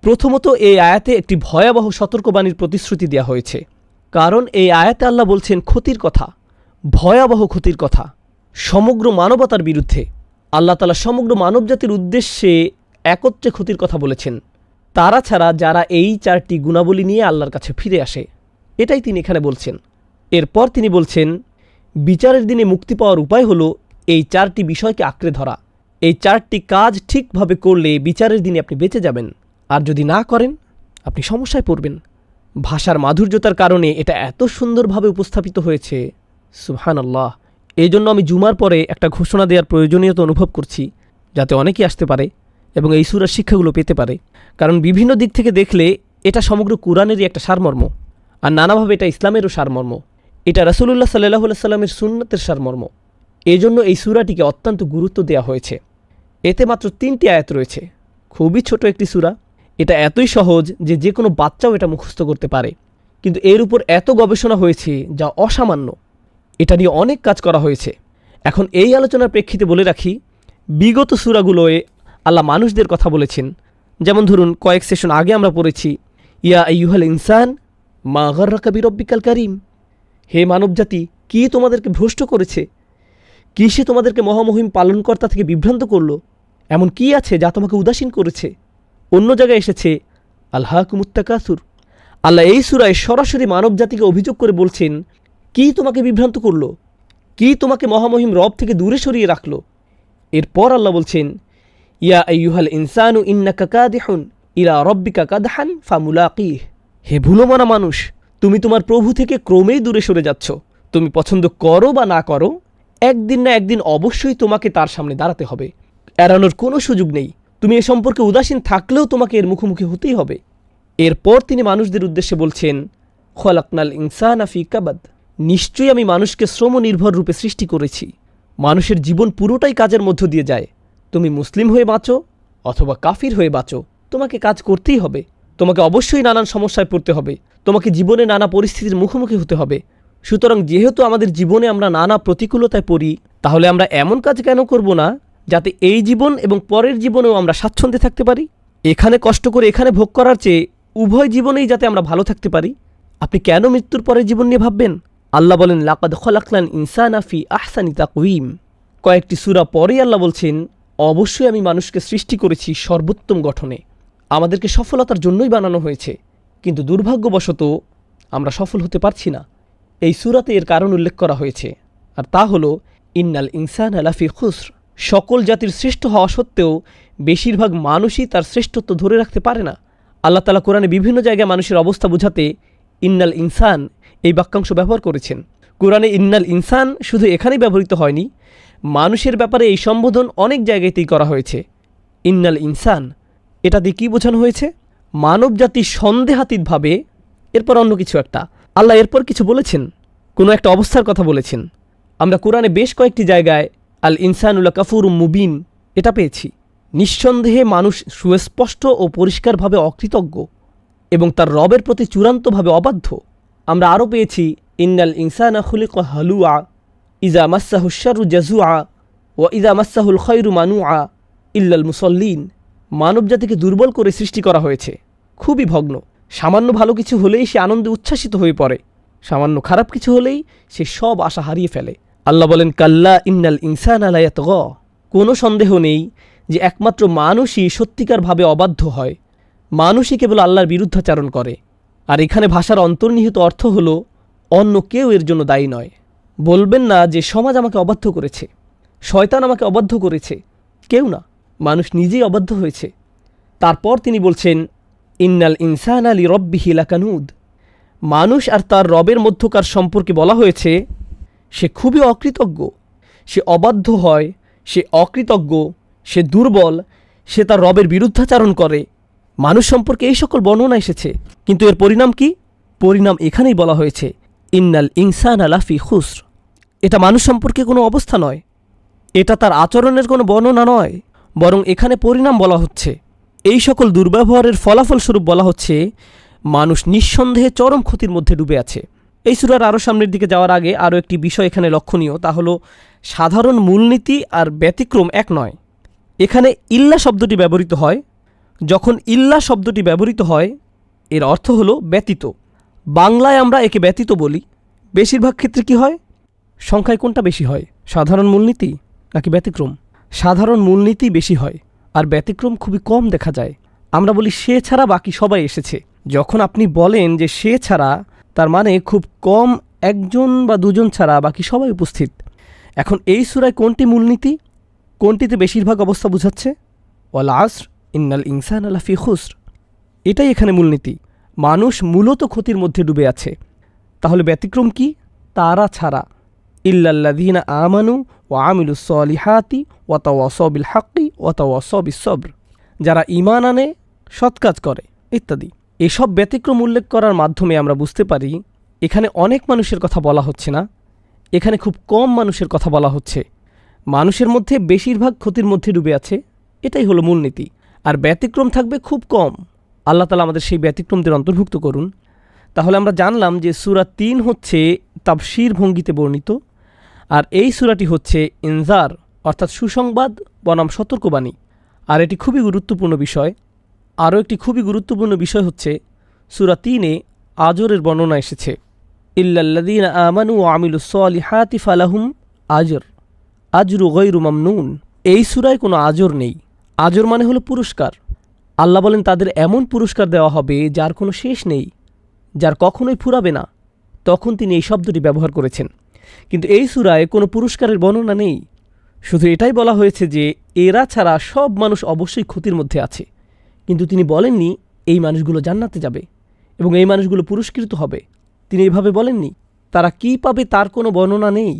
প্রথমত এই আয়াতে একটি ভয়াবহ সতর্কবাণীর প্রতিশ্রুতি দেওয়া হয়েছে, কারণ এই আয়াতে আল্লাহ বলছেন ক্ষতির কথা, ভয়াবহ ক্ষতির কথা সমগ্র মানবতার বিরুদ্ধে। আল্লাহ তাআলা সমগ্র মানবজাতির উদ্দেশ্যে একত্রে ক্ষতির কথা বলেছেন, তারা ছাড়া যারা এই 4টি গুণাবলী নিয়ে আল্লাহর কাছে ফিরে আসে। এটাই তিনি এখানে বলছেন। এরপর তিনি বলছেন বিচারের দিনে মুক্তি পাওয়ার উপায় হলো এই 4টি বিষয়কে আঁকড়ে ধরা। এই 4টি কাজ ঠিকভাবে করলে বিচারের দিনে আপনি বেঁচে যাবেন, আর যদি না করেন আপনি সমস্যায় পড়বেন। ভাষার মাধুর্যতার কারণে এটা এত সুন্দরভাবে উপস্থাপিত হয়েছে, সুবহানাল্লাহ। এই জন্য আমি জুমার পরে একটা ঘোষণা দেওয়ার প্রয়োজনীয়তা অনুভব করছি, যাতে অনেকেই আসতে পারে এবং এই সূরার শিক্ষাগুলো পেতে পারে। কারণ বিভিন্ন দিক থেকে দেখলে এটা সমগ্র কুরআনেরই একটা সারমর্ম, আর নানাভাবে এটা ইসলামেরও সারমর্ম, এটা রাসূলুল্লাহ সাল্লাল্লাহু আলাইহি সাল্লামের সুন্নাতের সারমর্ম। এই জন্য এই সূরাটিকে অত্যন্ত গুরুত্ব দেওয়া হয়েছে। এতে মাত্র 3টি আয়াত রয়েছে, খুবই ছোট একটি সূরা। এটা এতই সহজ যে যে কোনো বাচ্চাও এটা মুখস্থ করতে পারে, কিন্তু এর উপর এত গবেষণা হয়েছে যা অসামান্য। এটা নিয়ে অনেক কাজ করা হয়েছে। এখন এই আলোচনার প্রেক্ষিতে বলে রাখি, বিগত সূরাগুলোয় আল্লাহ মানুষদের কথা বলেছেন। যেমন ধরুন কয়েক সেশন আগে আমরা পড়েছি, ইয়া আইয়ুহাল ইনসান মা গাররাকা বিরব্বিকাল কারীম, হে মানবজাতি, কি তোমাদেরকে ভ্রষ্ট করেছে, কি সে তোমাদেরকে মহামহিম পালনকর্তা থেকে বিভ্রান্ত করল, এমন কি আছে যা তোমাকে উদাসীন করেছে। অন্য জায়গায় এসেছে আলহাকুমুত তাকাসুর। আল্লাহ এই সূরায় সরাসরি মানবজাতিকে অভিযোগ করে বলছেন, কি তোমাকে বিভ্রান্ত করল, কি তোমাকে মহামহিম রব থেকে দূরে সরিয়ে রাখল। এরপর আল্লাহ বলছেন, ইয়া আইয়ুহাল ইনসানু ইন্নাকা কাদিহুন ইলা রব্বিকা কাদহান ফামুলাকিহ, হে ভুলোমানা মানুষ, তুমি তোমার প্রভু থেকে ক্রমেই দূরে সরে যাচ্ছ। তুমি পছন্দ করো বা না করো, একদিন না একদিন অবশ্যই তোমাকে তার সামনে দাঁড়াতে হবে, এড়ানোর কোনো সুযোগ নেই। তুমি এ সম্পর্কে উদাসীন থাকলেও তোমাকে এর মুখোমুখি হতেই হবে। এরপর তিনি মানুষদের উদ্দেশ্যে বলছেন, খলাকনাল ইনসানা ফি কাবাদ, নিশ্চয়ই আমি মানুষকে শ্রমনির্ভর রূপে সৃষ্টি করেছি। মানুষের জীবন পুরোটাই কাজের মধ্য দিয়ে যায়। তুমি মুসলিম হয়ে বাঁচো অথবা কাফির হয়ে বাঁচো, তোমাকে কাজ করতেই হবে। তোমাকে অবশ্যই নানান সমস্যায় পড়তে হবে, তোমাকে জীবনে নানা পরিস্থিতির মুখোমুখি হতে হবে। সুতরাং যেহেতু আমাদের জীবনে আমরা নানা প্রতিকূলতায় পড়ি, তাহলে আমরা এমন কাজ কেন করব না যাতে এই জীবন এবং পরের জীবনেও আমরা স্বাচ্ছন্দ্যে থাকতে পারি। এখানে কষ্ট করে এখানে ভোগ করার চেয়ে উভয় জীবনেই যাতে আমরা ভালো থাকতে পারি। আপনি কেন মৃত্যুর পরের জীবন নিয়ে ভাববেন? আল্লাহ বলেন, লাকাদ খলাকনাল ইনসানা ফি আহসানি তাকওয়িম। কয়েকটি সূরা পরেই আল্লাহ বলছেন, অবশ্যই আমি মানুষকে সৃষ্টি করেছি সর্বোত্তম গঠনে। আমাদেরকে সফলতার জন্যই বানানো হয়েছে, কিন্তু দুর্ভাগ্যবশত আমরা সফল হতে পারছি না। এই সূরাতে এর কারণ উল্লেখ করা হয়েছে, আর তা হলো ইন্নাল ইনসানা লাফি খুসর। সকল জাতির শ্রেষ্ঠ হওয়া সত্ত্বেও বেশিরভাগ মানুষই তার শ্রেষ্ঠত্ব ধরে রাখতে পারে না। আল্লাহ তাআলা কোরআনে বিভিন্ন জায়গায় মানুষের অবস্থা বোঝাতে ইন্নাল ইনসান এই বাক্যাংশ ব্যবহার করেছেন। কোরআনে ইন্নাল ইনসান শুধু এখানেই ব্যবহৃত হয়নি, মানুষের ব্যাপারে এই সম্বোধন অনেক জায়গাতেই করা হয়েছে। ইন্নাল ইনসান এটা দিয়ে কী বোঝানো হয়েছে? মানবজাতি সন্দেহাতীতভাবে, এরপর অন্য কিছু একটা। আল্লাহ এরপর কিছু বলেছেন, কোনো একটা অবস্থার কথা বলেছেন। আমরা কোরআনে বেশ কয়েকটি জায়গায় আল ইনসানুল কাফুরুম মুবিন এটা পেয়েছি। নিঃসন্দেহে মানুষ সুস্পষ্ট ও পরিষ্কারভাবে অকৃতজ্ঞ এবং তার রবের প্রতি চূড়ান্তভাবে অবাধ্য। আমরা আরও পেয়েছি ইন্নাল ইনসানা খুলিকা হালুআ ইজা মাসসাহু শাররু জাজুআ ওয়া ইজা মাসসাহুল খায়রু মানুআ ইল্লাল মুসল্লিন। মানবজাতিকে দুর্বল করে সৃষ্টি করা হয়েছে, খুবই ভগ্ন। সামান্য ভালো কিছু হলেই সে আনন্দে উচ্ছ্বাসিত হয়ে পড়ে, সামান্য খারাপ কিছু হলেই সে সব আশা হারিয়ে ফেলে। আল্লাহ বলেন, কাল্লা ইন্নাল ইনসানা লা ইয়াতগা। কোনো সন্দেহ নেই যে একমাত্র মানুষই সত্যিকারভাবে অবাধ্য হয়, মানুষই কেবল আল্লাহর বিরুদ্ধাচারণ করে। আর এখানে ভাষার অন্তর্নিহিত অর্থ হলো অন্য কেউ এর জন্য দায়ী নয়। বলবেন না যে সমাজ আমাকে অবাধ্য করেছে, শয়তান আমাকে অবাধ্য করেছে, কেউ না, মানুষ নিজেই অবাধ্য হয়েছে। তারপর তিনি বলছেন, ইন্নাল ইনসানা লিরব্বিহি লাকানুদ। মানুষ আর তার রবের মধ্যকার সম্পর্কে বলা হয়েছে সে খুবই অকৃতজ্ঞ, সে অবাধ্য হয়, সে অকৃতজ্ঞ, সে দুর্বল, সে তার রবের বিরুদ্ধাচারণ করে। মানুষ সম্পর্কে এই সকল বর্ণনা এসেছে, কিন্তু এর পরিণাম কি? পরিণাম এখানেই বলা হয়েছে, ইন্নাল ইনসানা লাফি খুসর। এটা মানুষ সম্পর্কে কোনো অবস্থা নয়, এটা তার আচরণের কোনো বর্ণনা নয়, বরং এখানে পরিণাম বলা হচ্ছে। এই সকল দুর্ব্যবহারের ফলাফলস্বরূপ বলা হচ্ছে মানুষ নিঃসন্দেহে চরম ক্ষতির মধ্যে ডুবে আছে। এই সূরার আরও সামনের দিকে যাওয়ার আগে আরও একটি বিষয় এখানে লক্ষণীয়, তা হলো সাধারণ মূলনীতি আর ব্যতিক্রম এক নয়। এখানে ইল্লা শব্দটি ব্যবহৃত হয় যখন ইল্লা শব্দটি ব্যবহৃত হয় এর অর্থ হলো ব্যতীত। বাংলায় আমরা একে ব্যতীত বলি। বেশিরভাগ ক্ষেত্রে কি হয়? সংখ্যায় কোনটা বেশি হয়, সাধারণ মূলনীতি নাকি ব্যতিক্রম? সাধারণ মূলনীতি বেশি হয় আর ব্যতিক্রম খুবই কম দেখা যায়। আমরা বলি সে ছাড়া বাকি সবাই এসেছে। যখন আপনি বলেন যে সে ছাড়া, তার মানে খুব কম একজন বা দুজন ছাড়া বাকি সবাই উপস্থিত। এখন এই সূরায় কোনটি মূলনীতি, কোনটিতে বেশিরভাগ অবস্থা বুঝাচ্ছে? ওয়াল আসর ইন্নাল ইনসানা লাফি খুসর, এটাই এখানে মূলনীতি। মানুষ মূলত ক্ষতির মধ্যে ডুবে আছে। তাহলে ব্যতিক্রম কি? তারা ছাড়া। ইল্লাল্লাযীনা আমানু ওয়া আমিলুস সলিহাতি ওয়া তাওয়াসাউ বিল হাক্কি ওয়া তাওয়াসাউ বিস সবর, যারা ঈমান আনে, সৎ কাজ করে ইত্যাদি। এসব ব্যতিক্রম উল্লেখ করার মাধ্যমে আমরা বুঝতে পারি এখানে অনেক মানুষের কথা বলা হচ্ছে না, এখানে খুব কম মানুষের কথা বলা হচ্ছে। মানুষের মধ্যে বেশিরভাগ ক্ষতির মধ্যে ডুবে আছে, এটাই হলো মূলনীতি। আর ব্যতিক্রম থাকবে খুব কম। আল্লাহ তাআলা আমাদের সেই ব্যতিক্রমদের অন্তর্ভুক্ত করুন। তাহলে আমরা জানলাম যে সূরা ৩ হচ্ছে তাফসীর ভঙ্গিতে বর্ণিত, আর এই সূরাটি হচ্ছে ইনজার অর্থাৎ সুসংবাদ বনাম সতর্কবাণী। আর এটি খুবই গুরুত্বপূর্ণ বিষয়। আরও একটি খুবই গুরুত্বপূর্ণ বিষয় হচ্ছে সূরা ৩-এ আজরের বর্ণনা এসেছে, ইল্লাল্লাযীনা আমানু ওয়া আমিলুস সলিহাতি ফালাহুম আজরু গায়রু মামনুন। এই সূরায় কোনো আজর নেই। আজর মানে হলো পুরস্কার। আল্লাহ বলেন তাদের এমন পুরস্কার দেওয়া হবে যার কোনো শেষ নেই, যার কখনোই ফুরাবে না। তখন তিনি এই শব্দটি ব্যবহার করেছেন। কিন্তু এই সূরায় কোনো পুরস্কারের বর্ণনা নেই। শুধু এটাই বলা হয়েছে যে এরা ছাড়া সব মানুষ অবশ্যই ক্ষতির মধ্যে আছে। কিন্তু তিনি বলেননি এই মানুষগুলো জান্নাতে যাবে এবং এই মানুষগুলো পুরস্কৃত হবে। তিনি এইভাবে বলেননি। তারা কি পাবে তার কোনো বর্ণনা নেই।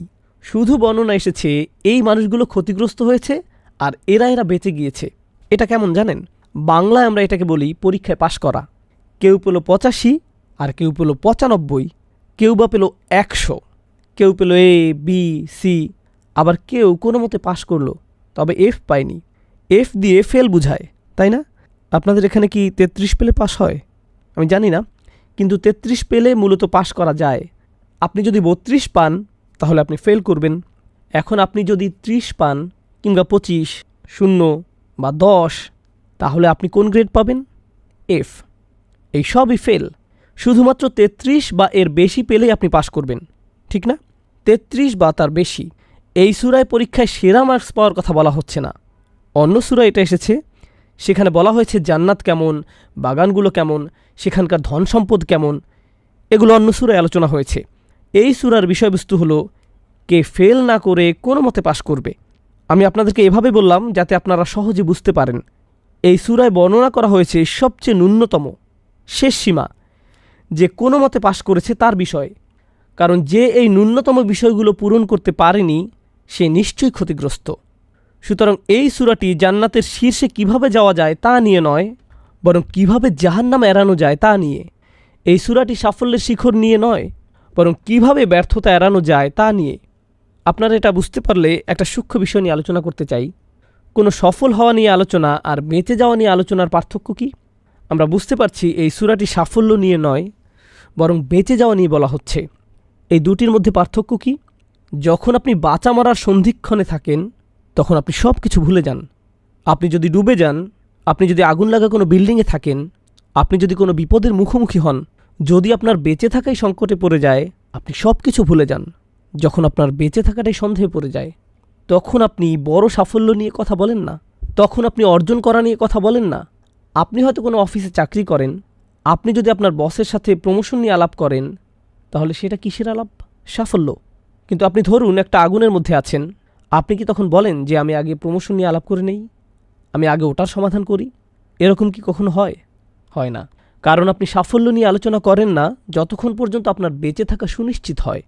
শুধু বর্ণনা এসেছে এই মানুষগুলো ক্ষতিগ্রস্ত হয়েছে আর এরা বেঁচে গিয়েছে। এটা কেমন জানেন? বাংলায় আমরা এটাকে বলি পরীক্ষায় পাশ করা। কেউ পেল 85 আর কেউ পেল 95, কেউ বা পেল 100, কেউ পেল A, B, C, আবার কেউ কোনো মতে পাশ করলো তবে F পায়নি। F দিয়ে ফেল বুঝায়, তাই না? আপনাদের এখানে কি 33 পেলে পাশ হয়? আমি জানি না, কিন্তু 33 পেলে মূলত পাশ করা যায়। আপনি যদি 32 পান তাহলে আপনি ফেল করবেন। এখন আপনি যদি 30 পান কিংবা 25, 0 বা 10, তাহলে আপনি কোন গ্রেড পাবেন? F। এই সবই ফেল। শুধুমাত্র 33 বা এর বেশি পেলেই আপনি পাশ করবেন, ঠিক না? 33 বা তার বেশি। এই সূরায় পরীক্ষায় সেরা মার্কস পাওয়ার কথা বলা হচ্ছে না। অন্য সূরায় এটা এসেছে, সেখানে বলা হয়েছে জান্নাত কেমন, বাগানগুলো কেমন, সেখানকার ধন সম্পদ কেমন, এগুলো অন্য সূরায় আলোচনা হয়েছে। এই সূরার বিষয়বস্তু হলো কে ফেল না করে কোনো মতে পাশ করবে। আমি আপনাদেরকে এভাবে বললাম যাতে আপনারা সহজে বুঝতে পারেন। এই সূরায় বর্ণনা করা হয়েছে সবচেয়ে ন্যূনতম শেষ সীমা, যে কোনো মতে পাশ করেছে তার বিষয়ে। কারণ যে এই ন্যূনতম বিষয়গুলো পূরণ করতে পারেনি সে নিশ্চয়ই ক্ষতিগ্রস্ত। সুতরাং এই সূরাটি জান্নাতের শীর্ষে কিভাবে যাওয়া যায় তা নিয়ে নয়, বরং কিভাবে জাহান্নাম এড়ানো যায় তা নিয়ে। এই সূরাটি সাফল্যের শিখর নিয়ে নয়, বরং কিভাবে ব্যর্থতা এড়ানো যায় তা নিয়ে। আপনারা এটা বুঝতে পারলে একটা সূক্ষ্ম বিষয় নিয়ে আলোচনা করতে চাই। কোনো সফল হওয়া নিয়ে আলোচনা আর বেঁচে যাওয়া নিয়ে আলোচনার পার্থক্য কি? আমরা বুঝতে পারছি এই সূরাটি সাফল্য নিয়ে নয়, বরং বেঁচে যাওয়া নিয়ে বলা হচ্ছে। এই দুটির মধ্যে পার্থক্য কি? যখন আপনি বাঁচা মরার সন্ধিক্ষণে থাকেন তখন আপনি সব কিছু ভুলে যান। আপনি যদি ডুবে যান, আপনি যদি আগুন লাগা কোনো বিল্ডিংয়ে থাকেন, আপনি যদি কোনো বিপদের মুখোমুখি হন, যদি আপনার বেঁচে থাকাই সংকটে পড়ে যায়, আপনি সব কিছু ভুলে যান। যখন আপনার বেঁচে থাকাটাই সন্দেহে পড়ে যায়, তখন আপনি বড় সাফল্য নিয়ে কথা বলেন না, তখন আপনি অর্জন করা নিয়ে কথা বলেন না। আপনি হয়তো কোনো অফিসে চাকরি করেন, আপনি যদি আপনার বসের সাথে প্রমোশন নিয়ে আলাপ করেন, তাহলে সেটা কিসের আলাপ? সাফল্য। কিন্তু আপনি ধরুন একটা আগুনের মধ্যে আছেন, আপনি কি তখন বলেন যে আমি আগে প্রমোশন নিয়ে আলাপ করে নেই, আমি আগে ওটার সমাধান করি? এরকম কি কখনো হয়? হয় না। কারণ আপনি সাফল্য নিয়ে আলোচনা করেন না যতক্ষণ পর্যন্ত আপনার বেঁচে থাকা সুনিশ্চিত হয়।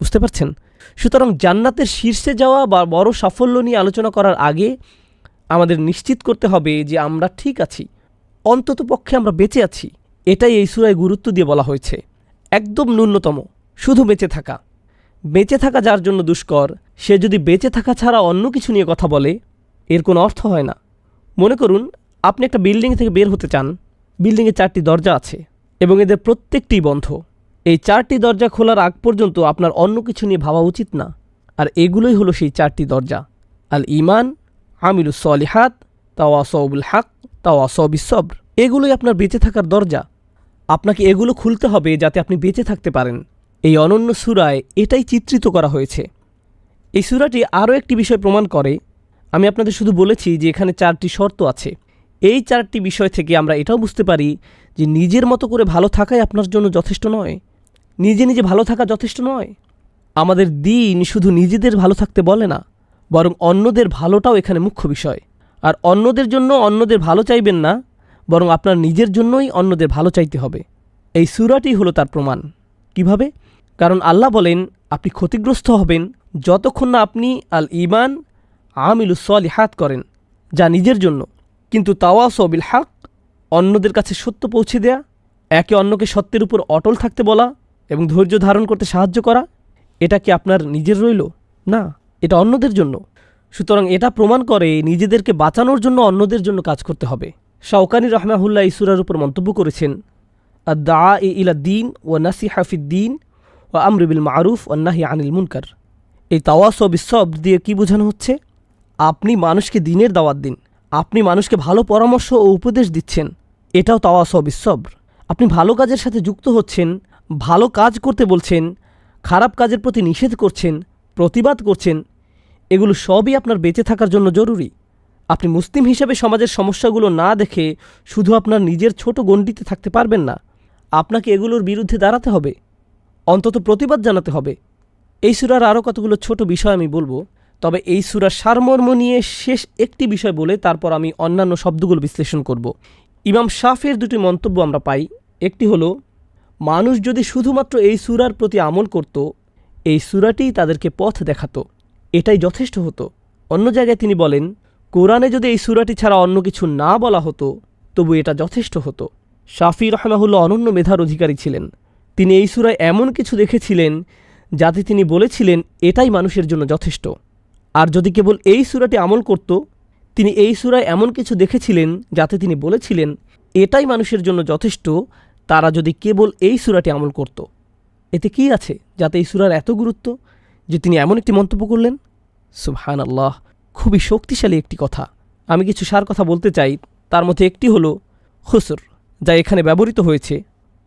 বুঝতে পারছেন? সুতরাং জান্নাতের শীর্ষে যাওয়া বা বড় সাফল্য নিয়ে আলোচনা করার আগে আমাদের নিশ্চিত করতে হবে যে আমরা ঠিক আছি, অন্তত পক্ষে আমরা বেঁচে আছি। এটাই এই সূরায় গুরুত্ব দিয়ে বলা হয়েছে। একদম ন্যূনতম, শুধু বেঁচে থাকা। বেঁচে থাকা যার জন্য দুষ্কর, সে যদি বেঁচে থাকা ছাড়া অন্য কিছু নিয়ে কথা বলে, এর কোনো অর্থ হয় না। মনে করুন আপনি একটা বিল্ডিং থেকে বের হতে চান। বিল্ডিংয়ে 4টি দরজা আছে এবং এদের প্রত্যেকটিই বন্ধ। এই 4টি দরজা খোলার আগ পর্যন্ত আপনার অন্য কিছু নিয়ে ভাবা উচিত না। আর এগুলোই হলো সেই 4টি দরজা: আল ঈমান, আমিলুস সলিহাত, তাওয়াসাউ বিল হক, তাওয়াসাউ বিস সবর। এগুলোই আপনার বেঁচে থাকার দরজা। আপনাকে এগুলো খুলতে হবে যাতে আপনি বেঁচে থাকতে পারেন। এই অনন্য সূরায় এটাই চিত্রিত করা হয়েছে। এই সূরাটি আরও একটি বিষয় প্রমাণ করে। আমি আপনাদের শুধু বলেছি যে এখানে 4টি শর্ত আছে। এই 4টি বিষয় থেকে আমরা এটাও বুঝতে পারি যে নিজের মতো করে ভালো থাকাই আপনার জন্য যথেষ্ট নয়। নিজে নিজে ভালো থাকা যথেষ্ট নয়। আমাদের দিন শুধু নিজেদের ভালো থাকতে বলে না, বরং অন্যদের ভালোটাও এখানে মুখ্য বিষয়। আর অন্যদের জন্য অন্যদের ভালো চাইবেন না, বরং আপনার নিজের জন্যই অন্যদের ভালো চাইতে হবে। এই সূরাটি হলো তার প্রমাণ। কিভাবে? কারণ আল্লাহ বলেন আপনি ক্ষতিগ্রস্ত হবেন যতক্ষণ না আপনি আল ঈমান আমিলুস সলিহাত করেন, যা নিজের জন্য। কিন্তু তাওয়াসাউ বিল হক, অন্যদের কাছে সত্য পৌঁছে দেয়া, একে অন্যকে সত্যের উপর অটল থাকতে বলা এবং ধৈর্য ধারণ করতে সাহায্য করা, এটা কি আপনার নিজের রইল? না, এটা অন্যদের জন্য। সুতরাং এটা প্রমাণ করে নিজেদেরকে বাঁচানোর জন্য অন্যদের জন্য কাজ করতে হবে। শাওকানি রাহমাহুল্লাহ এই সূরার উপর মন্তব্য করেছেন, আদ-দাআ ইলা দ্বীন ওয়া নাসিহা ফিদ-দ্বীন ওয়া আমর বিল মারুফ ওয়ান নাহি আনিল মুনকার। এই তাওয়াসাউ বিস সবর দিয়ে কি বোঝানো হচ্ছে? আপনি মানুষকে দ্বীনের দাওয়াত দিন, আপনি মানুষকে ভালো পরামর্শ ও উপদেশ দিচ্ছেন, এটাও তাওয়াসাউ বিস সবর। আপনি ভালো কাজের সাথে যুক্ত হচ্ছেন, ভালো কাজ করতে বলছেন, খারাপ কাজের প্রতি নিষেধ করছেন, প্রতিবাদ করছেন, এগুলো সবই আপনার বেঁচে থাকার জন্য জরুরি। আপনি মুসলিম হিসেবে সমাজের সমস্যাগুলো না দেখে শুধু আপনার নিজের ছোট গণ্ডিতে থাকতে পারবেন না। আপনাকে এগুলোর বিরুদ্ধে দাঁড়াতে হবে, অন্তত প্রতিবাদ জানাতে হবে। এই সূরার আরও কতগুলো ছোট বিষয় আমি বলবো, তবে এই সূরার সারমর্ম নিয়ে শেষ একটি বিষয় বলে তারপর আমি অন্যান্য শব্দগুলো বিশ্লেষণ করব। ইমাম শাফির দুটি মন্তব্য আমরা পাই। একটি হলো, মানুষ যদি শুধুমাত্র এই সূরার প্রতি আমল করত, এই সূরাটিই তাদেরকে পথ দেখাতো, এটাই যথেষ্ট হতো। অন্য জায়গায় তিনি বলেন, কোরআনে যদি এই সূরাটি ছাড়া অন্য কিছু না বলা হতো তবু এটা যথেষ্ট হতো। শাফি রাহমাহুল্লাহ অনন্য মেধার অধিকারী ছিলেন। তিনি এই সূরায় এমন কিছু দেখেছিলেন যাতে তিনি বলেছিলেন এটাই মানুষের জন্য যথেষ্ট। আর যদি কেবল এই সূরাটি আমল করত, তিনি এই সূরায় এমন কিছু দেখেছিলেন যাতে তিনি বলেছিলেন এটাই মানুষের জন্য যথেষ্ট, তারা যদি কেবল এই সূরাটি আমল করত। এতে কি আছে যাতে এই সূরার এত গুরুত্ব যে তিনি এমন একটি মন্তব্য করলেন? সুবহানাল্লাহ, খুবই শক্তিশালী একটি কথা। আমি কিছু সার কথা বলতে চাই। তার মধ্যে একটি হলো খুসর, যা এখানে ব্যবহৃত হয়েছে,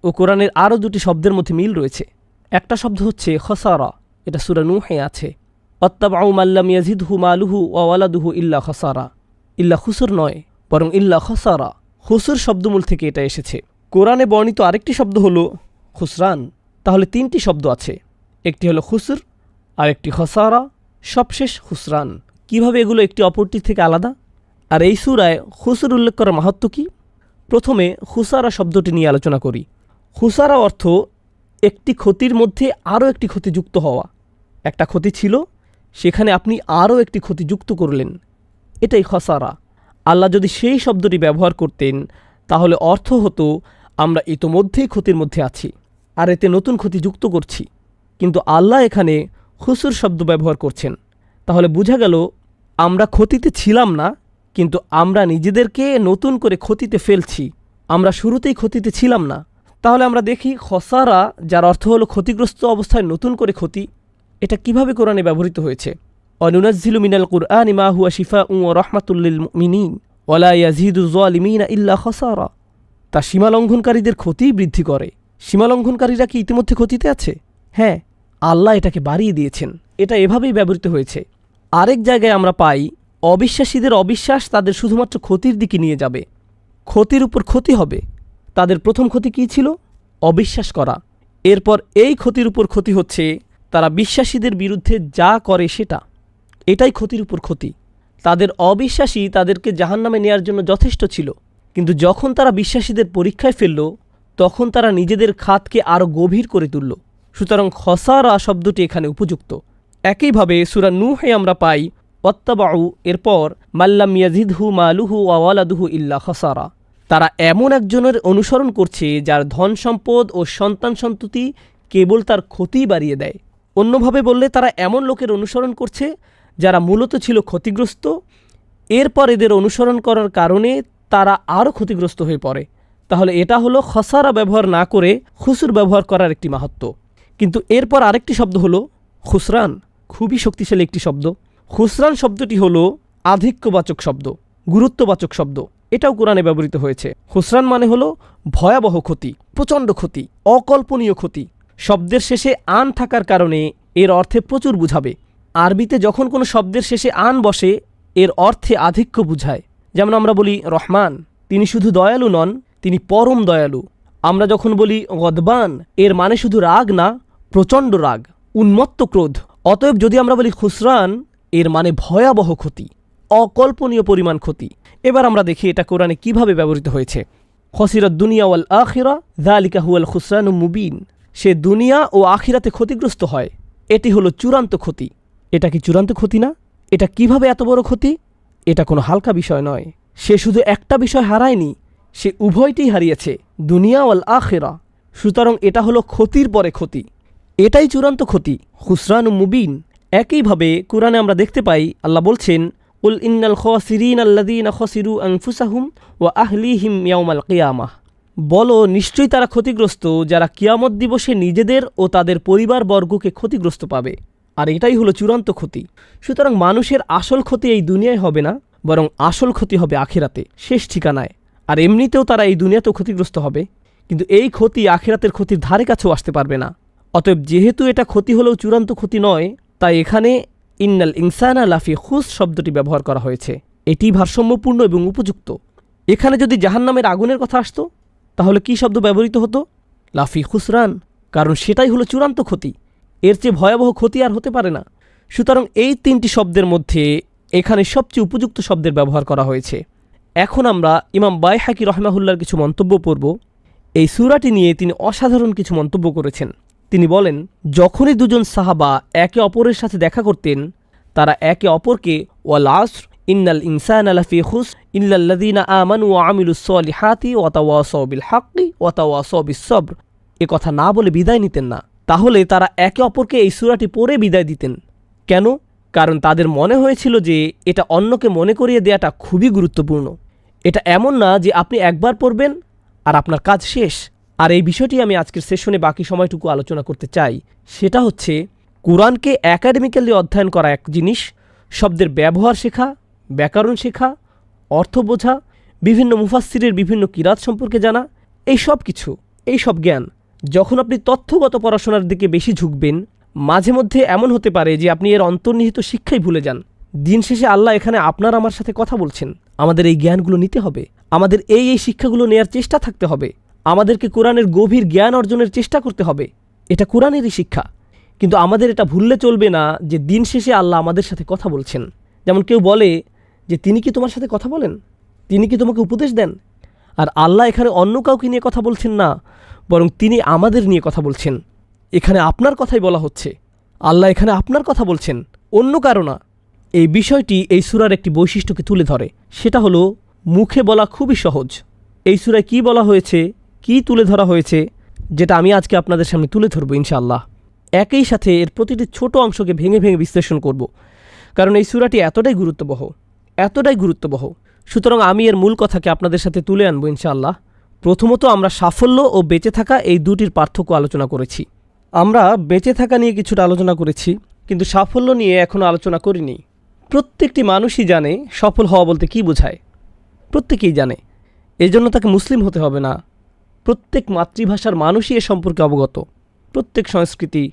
ও কোরআনের আরও দুটি শব্দের মধ্যে মিল রয়েছে। একটা শব্দ হচ্ছে খসারা, এটা সূরা নূহে আছে। অত্তাবাউ মাল্লাম ইয়াজিদহু মালুহু ওয়া ওয়ালাদুহু ইল্লা খসারা। ইল্লা খুসর নয়, বরং ইল্লা খসারা। খুসর শব্দমূল থেকে এটা এসেছে। কোরআনে বর্ণিত আরেকটি শব্দ হলো খুসরান। তাহলে 3টি শব্দ আছে, একটি হলো খুসর, আরেকটি খসারা, সবশেষ খুসরান। কিভাবে এগুলো একটি অপরটির থেকে আলাদা? আর এই সূরায় খুসর উল্লেখ করার মাহাত্ম্য কী? প্রথমে খুসারা শব্দটি নিয়ে আলোচনা করি। খুসারা অর্থ একটি ক্ষতির মধ্যে আরও একটি ক্ষতি যুক্ত হওয়া। একটা ক্ষতি ছিল, সেখানে আপনি আরও একটি ক্ষতি যুক্ত করলেন, এটাই খসারা। আল্লাহ যদি সেই শব্দটি ব্যবহার করতেন তাহলে অর্থ হতো আমরা ইতোমধ্যেই ক্ষতির মধ্যে আছি আর এতে নতুন ক্ষতি যুক্ত করছি। কিন্তু আল্লাহ এখানে খুসুর শব্দ ব্যবহার করছেন। তাহলে বোঝা গেল আমরা ক্ষতিতে ছিলাম না, কিন্তু আমরা নিজেদেরকে নতুন করে ক্ষতিতে ফেলছি। আমরা শুরুতেই ক্ষতিতে ছিলাম না। তাহলে আমরা দেখি খসারা, যার অর্থ হলো ক্ষতিগ্রস্ত অবস্থায় নতুন করে ক্ষতি, এটা কিভাবে কোরআনে ব্যবহৃত হয়েছে। অনুনাজ্জিলু মিনাল কুরআনি মা হুয়া শিফাউন ওয়া রাহমাতুল লিল মুমিনিন ওয়া লা ইয়াজিদুয যালিমিনা ইল্লা খসারা। তা সীমালঙ্ঘনকারীদের ক্ষতিই বৃদ্ধি করে। সীমালঙ্ঘনকারীরা কি ইতিমধ্যে ক্ষতিতে আছে? হ্যাঁ, আল্লাহ এটাকে বাড়িয়ে দিয়েছেন। এটা এভাবেই ব্যবহৃত হয়েছে। আরেক জায়গায় আমরা পাই অবিশ্বাসীদের অবিশ্বাস তাদের শুধুমাত্র ক্ষতির দিকে নিয়ে যাবে, ক্ষতির উপর ক্ষতি হবে। তাদের প্রথম ক্ষতি কী ছিল? অবিশ্বাস করা। এরপর এই ক্ষতির উপর ক্ষতি হচ্ছে তারা বিশ্বাসীদের বিরুদ্ধে যা করে সেটা, এটাই ক্ষতির উপর ক্ষতি। তাদের অবিশ্বাসী তাদেরকে জাহান্নামে নেয়ার জন্য যথেষ্ট ছিল, কিন্তু যখন তারা বিশ্বাসীদের পরীক্ষায় ফেলল তখন তারা নিজেদের খাতকে আরও গভীর করে তুলল। সুতরাং খসারা শব্দটি এখানে উপযুক্ত। একইভাবে সূরা নূহে আমরা পাই ওয়াত্তাবাউ, এরপর মাল্লাম ইয়াজিদহু মালুহু ওয়া ওয়ালাদুহু ইল্লা খসারা। তারা এমন একজনের অনুসরণ করছে যার ধন সম্পদ ও সন্তান সন্ততি কেবল তার ক্ষতিই বাড়িয়ে দেয়। অন্যভাবে বললে তারা এমন লোকের অনুসরণ করছে যারা মূলত ছিল ক্ষতিগ্রস্ত, এরপর এদের অনুসরণ করার কারণে তারা আরও ক্ষতিগ্রস্ত হয়ে পড়ে। তাহলে এটা হলো খসারা ব্যবহার না করে খুসুর ব্যবহার করার একটি মাহাত্ম্য। কিন্তু এরপর আরেকটি শব্দ হলো খুসরান, খুবই শক্তিশালী একটি শব্দ। খুসরান শব্দটি হলো আধিক্যবাচক শব্দ। গুরুত্ববাচক শব্দ, এটাও কোরআনে ব্যবহৃত হয়েছে। খুসরান মানে হলো ভয়াবহ ক্ষতি, প্রচণ্ড ক্ষতি, অকল্পনীয় ক্ষতি। শব্দের শেষে আন থাকার কারণে এর অর্থে প্রচুর বুঝাবে। আরবিতে যখন কোনো শব্দের শেষে আন বসে এর অর্থে আধিক্য বুঝায়। যেমন আমরা বলি রহমান, তিনি শুধু দয়ালু নন, তিনি পরম দয়ালু। আমরা যখন বলি গদবান, এর মানে শুধু রাগ না, প্রচণ্ড রাগ, উন্মত্ত ক্রোধ। অতএব যদি আমরা বলি খুসরান, এর মানে ভয়াবহ ক্ষতি, অকল্পনীয় পরিমাণ ক্ষতি। এবার আমরা দেখি এটা কোরআনে কিভাবে ব্যবহৃত হয়েছে। খসিরাত দুনিয়া ওয়াল আখিরা যালিকা হুয়াল খুসরানুম মুবিন। সে দুনিয়া ও আখিরাতে ক্ষতিগ্রস্ত হয়, এটি হলো চূড়ান্ত ক্ষতি। এটা কি চূড়ান্ত ক্ষতি না? এটা কিভাবে এত বড় ক্ষতি? এটা কোনো হালকা বিষয় নয়। সে শুধু একটা বিষয় হারায়নি, সে উভয়টি হারিয়েছে, দুনিয়া ওয়াল আখিরা। সুতরাং এটা হলো ক্ষতির পরে ক্ষতি, এটাই চূড়ান্ত ক্ষতি, খুসরানুম মুবিন। একইভাবে কোরআনে আমরা দেখতে পাই আল্লাহ বলছেন, উল ইন্নাল খাসিরিন আল্লাযীনা খাসিরু আনফুসাহুম ওয়া আহলিহিম ইয়াউমাল কিয়ামাহ। বলো, নিশ্চয়ই তারা ক্ষতিগ্রস্ত যারা কিয়ামত দিবসে নিজেদের ও তাদের পরিবারবর্গকে ক্ষতিগ্রস্ত পাবে। আর এটাই হলো চূড়ান্ত ক্ষতি। সুতরাং মানুষের আসল ক্ষতি এই দুনিয়ায় হবে না, বরং আসল ক্ষতি হবে আখিরাতে, শেষ ঠিকানায়। আর এমনিতেও তারা এই দুনিয়াতেও ক্ষতিগ্রস্ত হবে, কিন্তু এই ক্ষতি আখিরাতের ক্ষতির ধারে কাছেও আসতে পারবে না। অতএব যেহেতু এটা ক্ষতি হলেও চূড়ান্ত ক্ষতি নয়, তাই এখানে ইন্নাল ইনসানা লাফি খুস শব্দটি ব্যবহার করা হয়েছে। এটি ভারসাম্যপূর্ণ এবং উপযুক্ত। এখানে যদি জাহান্নামের আগুনের কথা আসতো, তাহলে কি শব্দ ব্যবহৃত হতো? লাফি খুসরান, কারণ সেটাই হলো চূড়ান্ত ক্ষতি। এর চেয়ে ভয়াবহ ক্ষতি আর হতে পারে না। সুতরাং এই তিনটি শব্দের মধ্যে এখানে সবচেয়ে উপযুক্ত শব্দের ব্যবহার করা হয়েছে। এখন আমরা ইমাম বাইহাকি রহমাহুল্লাহর কিছু মন্তব্য পড়ব। এই সূরাটি নিয়ে তিনি অসাধারণ কিছু মন্তব্য করেছেন। তিনি বলেন, যখনই দুজন সাহাবা একে অপরের সাথে দেখা করতেন, তারা একে অপরকে ওয়াল আসর ইন্নাল ইনসানা লাফি খুস ইল্লাল্লাযীনা আমানু ওয়া আমিলুস সলিহাতি ওয়া তাওয়াসাউ বিল হাক্কি ওয়া তাওয়াসাউ বিস সবর এ কথা না বলে বিদায় নিতেন না। তাহলে তারা একে অপরকে এই সূরাটি পড়ে বিদায় দিতেন। কেন? কারণ তাদের মনে হয়েছিল যে এটা অন্যকে মনে করিয়ে দেওয়াটা খুবই গুরুত্বপূর্ণ। এটা এমন না যে আপনি একবার পড়বেন আর আপনার কাজ শেষ। আর এই বিষয়টি আমি আজকের সেশনে বাকি সময়টুকু আলোচনা করতে চাই। সেটা হচ্ছে, কোরআনকে একাডেমিক্যালি অধ্যয়ন করা এক জিনিস, শব্দের ব্যবহার শেখা, ব্যাকরণ শেখা, অর্থ বোঝা, বিভিন্ন মুফাসসিরের বিভিন্ন কিরাত সম্পর্কে জানা, এই সব জ্ঞান। যখন আপনি তথ্যগত পড়াশোনার দিকে বেশি ঝুঁকবেন, মাঝে মধ্যে এমন হতে পারে যে আপনি এর অন্তর্নিহিত শিক্ষাই ভুলে যান। দিন শেষে আল্লাহ এখানে আপনার আমার সাথে কথা বলছেন। আমাদের এই জ্ঞানগুলো নিতে হবে, আমাদের এই শিক্ষাগুলো নেয়ার চেষ্টা থাকতে হবে। আমাদেরকে কোরআনের গভীর জ্ঞান অর্জনের চেষ্টা করতে হবে। এটা কোরআনেরই শিক্ষা। কিন্তু আমাদের এটা ভুললে চলবে না যে দিন শেষে আল্লাহ আমাদের সাথে কথা বলছেন। যেমন কেউ বলে যে তিনি কি তোমার সাথে কথা বলেন, তিনি কি তোমাকে উপদেশ দেন? আর আল্লাহ এখানে অন্য কাউকে নিয়ে কথা বলছেন না, বরং তিনি আমাদের নিয়ে কথা বলছেন। এখানে আপনার কথাই বলা হচ্ছে। আল্লাহ এখানে আপনার কথা বলছেন, অন্য কারো না। এই বিষয়টি এই সূরার একটি বৈশিষ্ট্যকে তুলে ধরে। সেটা হলো মুখে বলা খুবই সহজ। এই সূরায় কী বলা হয়েছে, কী তুলে ধরা হয়েছে, যেটা আমি আজকে আপনাদের সামনে তুলে ধরবো ইনশাআল্লাহ। একই সাথে এর প্রতিটি ছোট অংশকে ভেঙে ভেঙে বিশ্লেষণ করব, কারণ এই সূরাটি এতটাই গুরুত্ববহ। সুতরাং আমি এর মূল কথাকে আপনাদের সাথে তুলে আনবো ইনশাআল্লাহ। প্রথমত, আমরা সাফল্য ও বেঁচে থাকা এই দুটির পার্থক্য আলোচনা করেছি। আমরা বেঁচে থাকা নিয়ে কিছুটা আলোচনা করেছি, কিন্তু সাফল্য নিয়ে এখনও আলোচনা করিনি। প্রত্যেকটি মানুষই জানে সফল হওয়া বলতে কী বোঝায়, প্রত্যেকেই জানে। এই জন্য তাকে মুসলিম হতে হবে না। প্রত্যেক মাতৃভাষার মানুষই এ সম্পর্কে অবগত। প্রত্যেক সংস্কৃতি,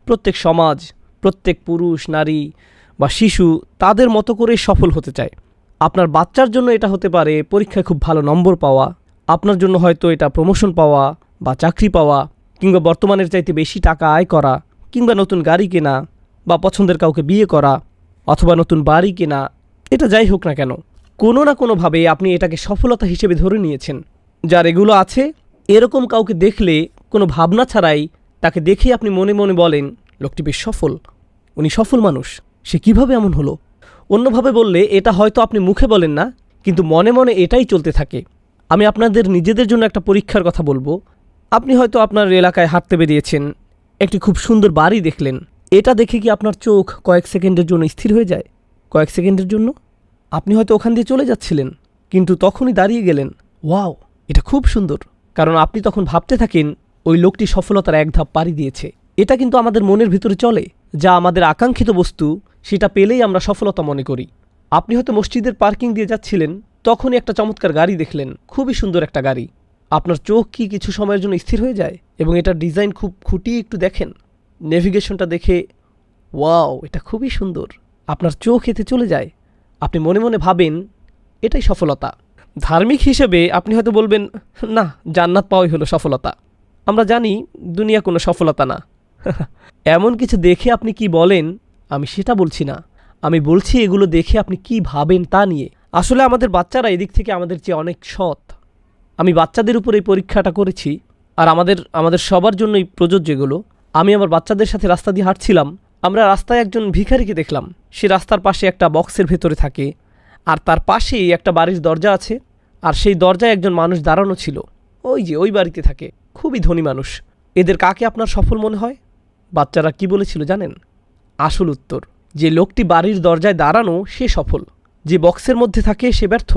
প্রত্যেক সমাজ, প্রত্যেক পুরুষ, নারী বা শিশু তাদের মতো করে সফল হতে চায়। আপনার বাচ্চার জন্য এটা হতে পারে পরীক্ষায় খুব ভালো নম্বর পাওয়া, আপনার জন্য হয়তো এটা প্রমোশন পাওয়া বা চাকরি পাওয়া, কিংবা বর্তমানের চাইতে বেশি টাকা আয় করা, কিংবা নতুন গাড়ি কেনা, বা পছন্দের কাউকে বিয়ে করা, অথবা নতুন বাড়ি কেনা। এটা যাই হোক না কেন, কোনো না কোনোভাবে আপনি এটাকে সফলতা হিসেবে ধরে নিয়েছেন। যার এগুলো আছে, এরকম কাউকে দেখলে কোনো ভাবনা ছাড়াই তাকে দেখে আপনি মনে মনে বলেন, লোকটি বেশ সফল, উনি সফল মানুষ, সে কিভাবে এমন হলো। অন্যভাবে বললে, এটা হয়তো আপনি মুখে বলেন না, কিন্তু মনে মনে এটাই চলতে থাকে। আমি আপনাদের নিজেদের জন্য একটা পরীক্ষার কথা বলবো। আপনি হয়তো আপনার এলাকায় হাঁটতে বেরিয়েছেন, একটি খুব সুন্দর বাড়ি দেখলেন। এটা দেখে কি আপনার চোখ কয়েক সেকেন্ডের জন্য স্থির হয়ে যায়? কয়েক সেকেন্ডের জন্য আপনি হয়তো ওখান দিয়ে চলে যাচ্ছিলেন, কিন্তু তখনই দাঁড়িয়ে গেলেন, ওয়াও, এটা খুব সুন্দর। কারণ আপনি তখন ভাবতে থাকেন, ওই লোকটি সফলতার এক ধাপ পাড়ি দিয়েছে। এটা কিন্তু আমাদের মনের ভিতরে চলে, যা আমাদের আকাঙ্ক্ষিত বস্তু, সেটা পেলেই আমরা সফলতা মনে করি। আপনি হয়তো মসজিদের পার্কিং দিয়ে যাচ্ছিলেন, তখনই একটা চমৎকার গাড়ি দেখলেন, খুবই সুন্দর একটা গাড়ি। আপনার চোখ কি কিছু সময়ের জন্য স্থির হয়ে যায়? এবং এটার ডিজাইন খুব খুঁটিয়ে একটু দেখেন, নেভিগেশনটা দেখে ওয়াও, এটা খুবই সুন্দর, আপনার চোখ এতে চলে যায়। আপনি মনে মনে ভাবেন এটাই সফলতা। ধার্মিক হিসেবে আপনি হয়তো বলবেন, না, জান্নাত পাওয়াই হলো সফলতা। আমরা জানি দুনিয়া কোনো সফলতা না। এমন কিছু দেখে আপনি কি বলেন, আমি সেটা বলছি না। আমি বলছি এগুলো দেখে আপনি কি ভাবেন তা নিয়ে। আসলে আমাদের বাচ্চারা এদিক থেকে আমাদের চেয়ে অনেক সৎ। আমি বাচ্চাদের উপর এই পরীক্ষাটা করেছি, আর আমাদের সবার জন্যই প্রযোজ্য এগুলো। আমি আমার বাচ্চাদের সাথে রাস্তা দিয়ে হাঁটছিলাম, আমরা রাস্তায় একজন ভিখারিকে দেখলাম। সে রাস্তার পাশে একটা বক্সের ভেতরে থাকে, আর তার পাশেই একটা বাড়ির দরজা আছে, আর সেই দরজায় একজন মানুষ দাঁড়ানো ছিল। ওই বাড়িতে থাকে, খুবই ধনী মানুষ। এদের কাকে আপনার সফল মনে হয়? বাচ্চারা কি বলেছিল জানেন? আসল উত্তর, যে লোকটি বাড়ির দরজায় দাঁড়ানো সে সফল, যে বক্সের মধ্যে থাকে সে ব্যর্থ,